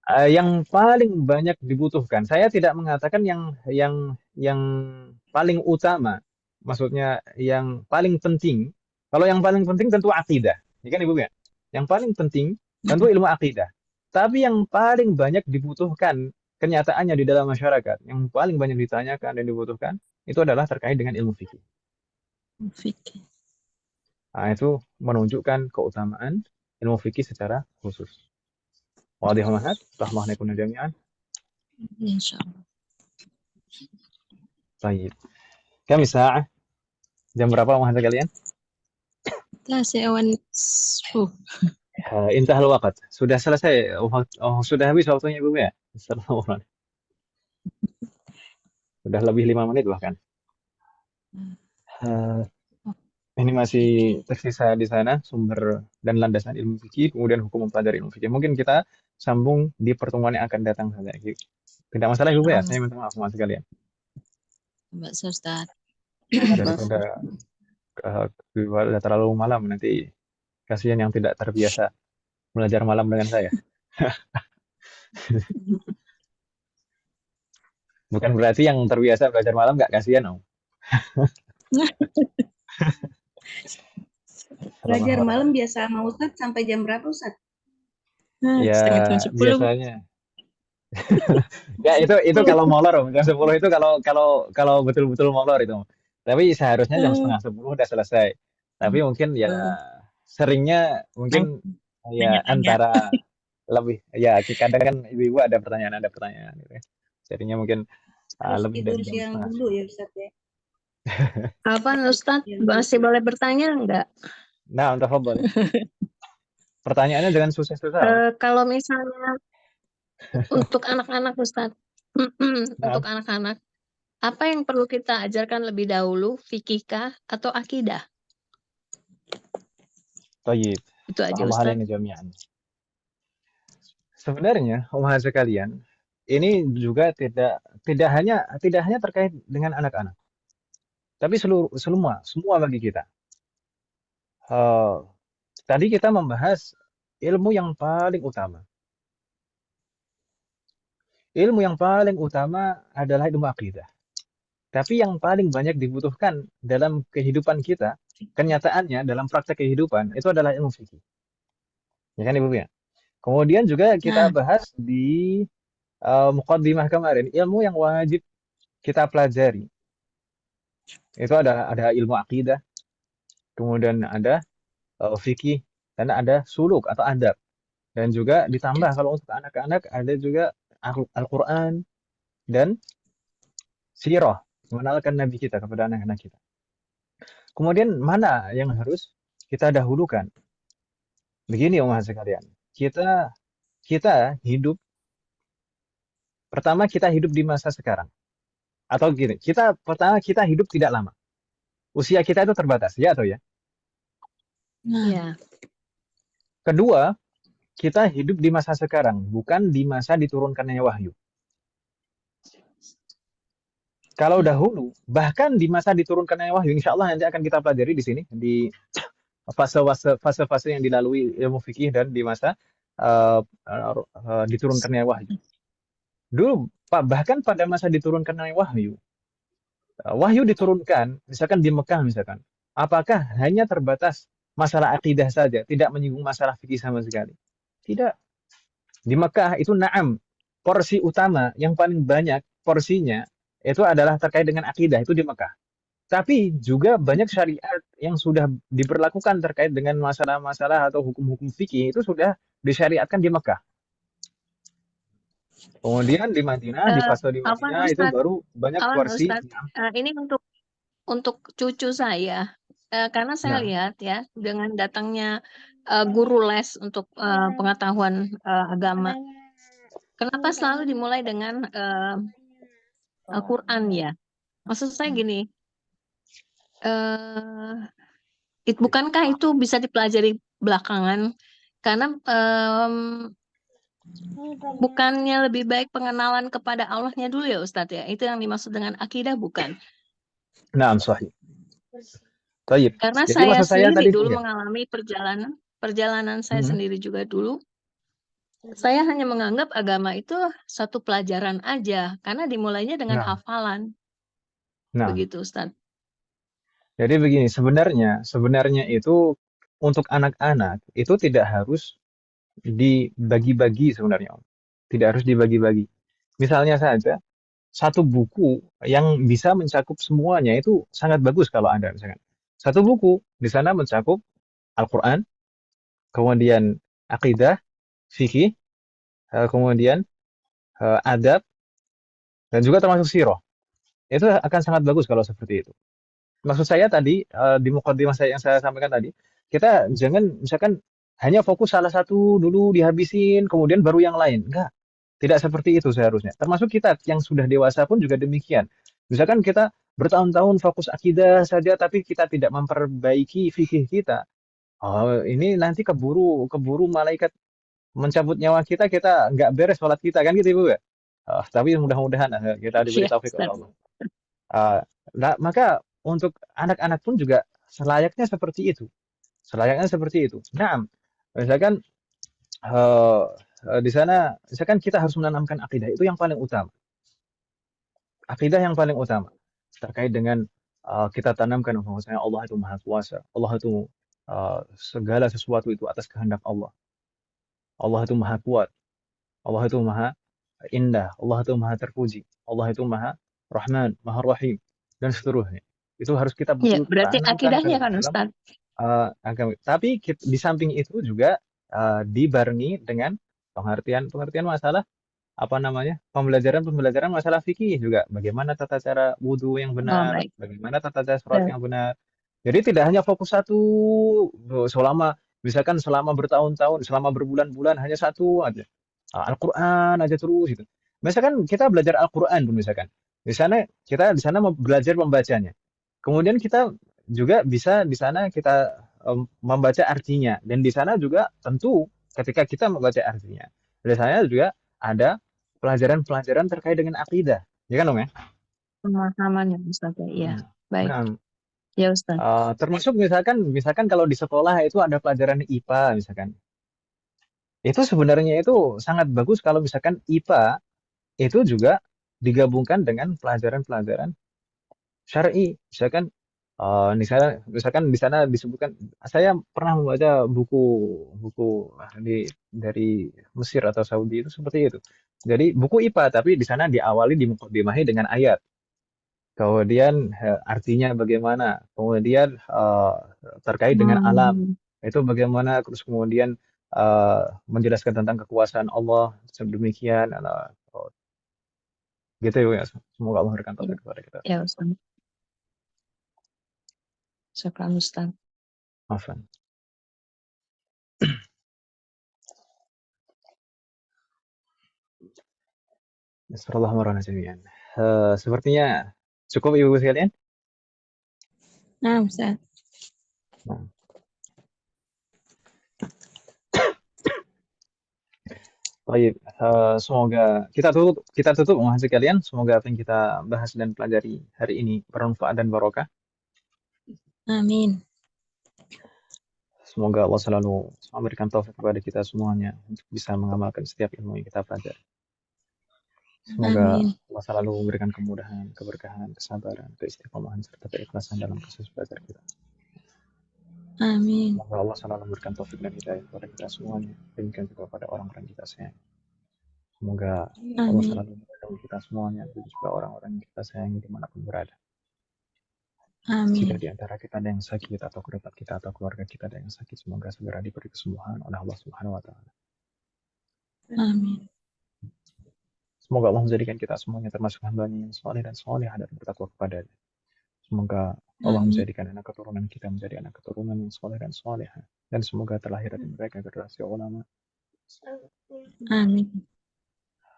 Speaker 1: Yang paling banyak dibutuhkan. Saya tidak mengatakan yang paling utama. Maksudnya yang paling penting. Kalau yang paling penting tentu akidah. Ya kan Ibu ya? Yang paling penting tentu ilmu akidah. Tapi yang paling banyak dibutuhkan kenyataannya di dalam masyarakat, yang paling banyak ditanyakan dan dibutuhkan itu adalah terkait dengan ilmu fikih.
Speaker 2: Fikih.
Speaker 1: Nah, itu menunjukkan keutamaan ilmu fikih secara khusus. واضح يا مهد؟ رحمة الله يكون جميعا.
Speaker 2: Insyaallah.
Speaker 1: طيب كم ساعة؟ jam berapa Mahad kalian?
Speaker 2: 9:10.
Speaker 1: Intahal waqt. Sudah selesai. Sudah habis waktunya Ibu ya? Astagfirullah. Sudah lebih 5 menit bahkan. Ini masih tersisa di sana sumber dan landasan ilmu fikih, kemudian hukum mempelajari ilmu fikih. Mungkin kita sambung di pertemuan yang akan datang saja. Tidak masalah Ibu ya? Saya minta maaf sama sekalian.
Speaker 2: Mbak Ustaz.
Speaker 1: Daripada udah terlalu malam nanti kasihan yang tidak terbiasa belajar malam dengan saya. Bukan berarti yang terbiasa belajar malam nggak kasihan, Om.
Speaker 3: Belajar malam biasa sama Ustaz sampai jam berapa Ustaz?
Speaker 1: Ya biasanya. Ya itu kalau molor, jam 10 itu kalau betul-betul molor itu. Tapi seharusnya jam setengah 10 udah selesai. Tapi mungkin ya seringnya mungkin ya antara lebih ya kadang kan ibu-ibu ada pertanyaan gitu ya. Jadinya mungkin lebih dari jam
Speaker 3: siang
Speaker 1: setengah.
Speaker 3: dulu ya Ustaz ya.
Speaker 6: Apa Ustaz? Masih boleh bertanya enggak?
Speaker 1: Nah, tafadhol. Pertanyaannya jangan susah-susah.
Speaker 6: Kalau misalnya untuk anak-anak Ustaz, untuk anak-anak, apa yang perlu kita ajarkan lebih dahulu, fikih kah atau akidah?
Speaker 1: Thayyib.
Speaker 6: Itu aja Ustaz.
Speaker 1: Sebenarnya, Umahat sekalian, ini juga tidak hanya terkait dengan anak-anak, tapi semua bagi kita. Tadi kita membahas ilmu yang paling utama. Ilmu yang paling utama adalah ilmu akidah. Tapi yang paling banyak dibutuhkan dalam kehidupan kita, kenyataannya dalam praktek kehidupan, itu adalah ilmu fikih. Ya kan Ibu ya? Kemudian juga kita bahas di muqaddimah kemarin, ilmu yang wajib kita pelajari. Itu ada ilmu akidah, kemudian ada fikih, dan ada suluk atau adab. Dan juga ditambah kalau untuk anak-anak ada juga Al-Quran dan sirah, mengenalkan Nabi kita kepada anak-anak kita. Kemudian mana yang harus kita dahulukan? Begini Umat sekalian, kita hidup, pertama kita hidup di masa sekarang. Atau gini, pertama kita hidup tidak lama. Usia kita itu terbatas, ya atau ya?
Speaker 6: Iya.
Speaker 1: Kedua, kita hidup di masa sekarang, bukan di masa diturunkannya wahyu. Kalau dahulu, bahkan di masa diturunkannya wahyu, insya Allah nanti akan kita pelajari di sini, di fase-fase yang dilalui ilmu fikih dan di masa diturunkannya wahyu. Dulu, bahkan pada masa diturunkannya wahyu, wahyu diturunkan, misalkan di Mekah misalkan, apakah hanya terbatas masalah akidah saja, tidak menyinggung masalah fikih sama sekali? Tidak. Di Mekah itu na'am, porsi utama yang paling banyak porsinya itu adalah terkait dengan akidah, itu di Mekah. Tapi juga banyak syariat yang sudah diberlakukan terkait dengan masalah-masalah atau hukum-hukum fikih itu sudah disyariatkan di Mekah. Kemudian di Madinah, di fase di Madinah itu baru banyak porsi.
Speaker 6: Ini untuk cucu saya, karena saya lihat ya dengan datangnya guru les untuk pengetahuan agama. Kenapa selalu dimulai dengan Al-Quran ya? Maksud saya gini, bukankah itu bisa dipelajari belakangan? Karena bukannya lebih baik pengenalan kepada Allahnya dulu ya Ustadz ya? Itu yang dimaksud dengan akidah bukan?
Speaker 1: Nah, sahih. Tayyip.
Speaker 6: Karena saya sendiri dulu mengalami perjalanan saya sendiri juga dulu. Saya hanya menganggap agama itu satu pelajaran aja, karena dimulainya dengan
Speaker 1: Nah,
Speaker 6: hafalan.
Speaker 1: nah,
Speaker 6: Begitu, Ustaz.
Speaker 1: jadi begini, sebenarnya itu untuk anak-anak itu tidak harus dibagi-bagi sebenarnya, Om. Tidak harus dibagi-bagi. Misalnya saja, satu buku yang bisa mencakup semuanya itu sangat bagus kalau ada misalkan. Satu buku di sana mencakup Al-Quran, kemudian akidah, fikih, kemudian adab, dan juga termasuk sirah. Itu akan sangat bagus kalau seperti itu. Maksud saya tadi di mukadimah saya yang saya sampaikan tadi, kita jangan misalkan hanya fokus salah satu dulu dihabisin, kemudian baru yang lain. Enggak, tidak seperti itu seharusnya. Termasuk kita yang sudah dewasa pun juga demikian. Misalkan kita bertahun-tahun fokus akidah saja, tapi kita tidak memperbaiki fikih kita. Oh, ini nanti keburu keburu malaikat mencabut nyawa kita, kita nggak beres sholat kita kan gitu Ibu ya. Tapi mudah-mudahan kita diberi
Speaker 6: Iya,
Speaker 1: taufik oleh
Speaker 6: Ustaz.
Speaker 1: Allah. Uh, nah, maka untuk anak-anak pun juga selayaknya seperti itu. Selayaknya seperti itu. Nah, misalkan di sana, misalkan kita harus menanamkan akidah itu yang paling utama. Akidah yang paling utama terkait dengan kita tanamkan bahwasanya Allah itu Maha Kuasa. Allah itu segala sesuatu itu atas kehendak Allah. Allah itu Maha Kuat. Allah itu Maha Indah. Allah itu Maha Terpuji. Allah itu Maha Rahman, Maha Rahim, dan seterusnya. Itu harus kita
Speaker 6: Iya,
Speaker 1: betul
Speaker 6: berarti
Speaker 1: tanamkan ke
Speaker 6: akidahnya kan,
Speaker 1: dalam
Speaker 6: Ustaz?
Speaker 1: agama. Tapi di samping itu juga dibarengi dengan pengertian masalah apa namanya pembelajaran masalah fikih juga. Bagaimana tata cara wudhu yang
Speaker 6: Oh,
Speaker 1: benar,
Speaker 6: baik.
Speaker 1: bagaimana tata cara sholat yang benar. Jadi tidak hanya fokus satu selama misalkan selama bertahun-tahun, selama berbulan-bulan hanya satu aja. Al-Quran aja terus gitu. Misalkan kita belajar Al-Quran pun misalkan. Di sana kita di sana belajar membacanya. Kemudian kita juga bisa di sana kita membaca artinya dan di sana juga tentu ketika kita membaca artinya. Di sana juga ada pelajaran-pelajaran terkait dengan akidah. Ya kan, Om ya?
Speaker 6: Pemahamannya, Ustaz. Iya,
Speaker 1: Hmm.
Speaker 6: baik.
Speaker 1: Nah,
Speaker 6: Ya, Ustaz.
Speaker 1: termasuk misalkan kalau di sekolah itu ada pelajaran IPA misalkan. Itu sebenarnya itu sangat bagus kalau misalkan IPA itu juga digabungkan dengan pelajaran-pelajaran syar'i. Misalkan di sana disebutkan, saya pernah membaca buku dari Mesir atau Saudi itu seperti itu. Jadi buku IPA tapi di sana diawali dimukadimahi dengan ayat. Kemudian artinya bagaimana, kemudian terkait dengan alam
Speaker 6: Hmm,
Speaker 1: itu bagaimana, terus kemudian menjelaskan tentang kekuasaan Allah sedemikian, gitu ya. Semoga Allah memberikan
Speaker 6: ya,
Speaker 1: taufik kepada kita.
Speaker 6: ya, Ustaz. Syukran, Ustaz.
Speaker 1: Afwan. Bismillahirrahmanirrahim jami'an. Sepertinya cukup Ibu sekalian.
Speaker 2: Nah, Ustaz.
Speaker 1: Nah, baik, semoga kita tutup mohon sekalian. Semoga apa yang kita bahas dan pelajari hari ini bermanfaat dan barokah.
Speaker 2: Amin.
Speaker 1: Semoga Allah selalu memberikan taufik kepada kita semuanya untuk bisa mengamalkan setiap ilmu yang kita pelajari. Semoga
Speaker 2: Amin.
Speaker 1: Allah selalu memberikan kemudahan, keberkahan, kesabaran, keistiqomahan, serta keikhlasan dalam proses belajar kita.
Speaker 2: Amin.
Speaker 1: Semoga Allah selalu memberikan taufik dan hidayah kepada kita semuanya, demikian juga kepada orang-orang kita sayang. Semoga Allah
Speaker 2: Amin.
Speaker 1: selalu melindungi kita semuanya, dan juga orang-orang yang kita sayangi dimanapun berada. Jika
Speaker 2: Amin.
Speaker 1: di antara kita ada yang sakit atau kerabat kita atau keluarga kita ada yang sakit, semoga segera diberi kesembuhan oleh Allah Subhanahu wa Ta'ala.
Speaker 2: Amin.
Speaker 1: Semoga Allah menjadikan kita semuanya termasuk hamba-Nya yang saleh dan salehah dan bertakwa kepada-Nya. Semoga Allah
Speaker 2: Amin.
Speaker 1: menjadikan anak keturunan kita menjadi anak keturunan yang saleh dan salehah, dan semoga terlahir dari mereka generasi ulama.
Speaker 2: Amin.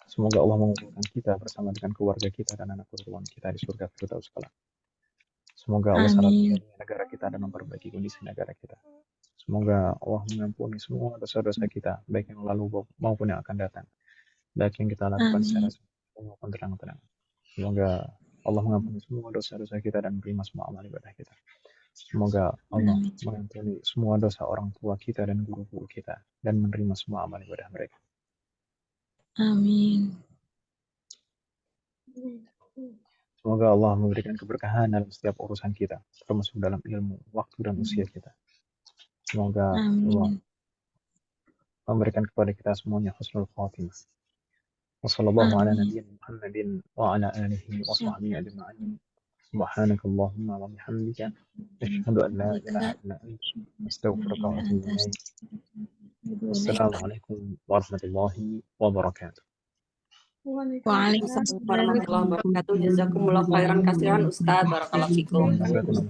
Speaker 1: Semoga Allah mengumpulkan kita bersama dengan keluarga kita dan anak keturunan kita di surga Firdaus kelak. Semoga Allah selalu
Speaker 2: Amin.
Speaker 1: melindungi negara kita dan memperbaiki kondisi negara kita. Semoga Allah mengampuni semua dosa-dosa kita, baik yang lalu maupun yang akan datang, baik yang kita lakukan secara
Speaker 2: Amin.
Speaker 1: sempurna maupun terang-terang. Semoga Allah mengampuni semua dosa-dosa kita dan menerima semua amal ibadah kita. Semoga Allah
Speaker 2: Amin.
Speaker 1: mengampuni semua dosa orang tua kita dan guru-guru kita dan menerima semua amal ibadah mereka.
Speaker 2: Amin.
Speaker 1: Semoga Allah memberikan keberkahan dalam setiap urusan kita, termasuk dalam ilmu, waktu, dan usia kita. Semoga Allah memberikan kepada kita semuanya husnul khatimah. Wassallallahu ala nabiyyina Muhammadin wa ala alihi wa sahbihi ajma'in. Subhanakallahumma wa bihamdika asyhadu an la ilaha illa anta astaghfiruka wa atubu ilaik. Wassalamualaikum warahmatullahi wabarakatuh.
Speaker 2: Waalaikumsalam
Speaker 7: warahmatullahi wabarakatuh. Jazakumullah khairan kasiran Ustaz. Barakallahu fikum.
Speaker 1: Jazakumullah.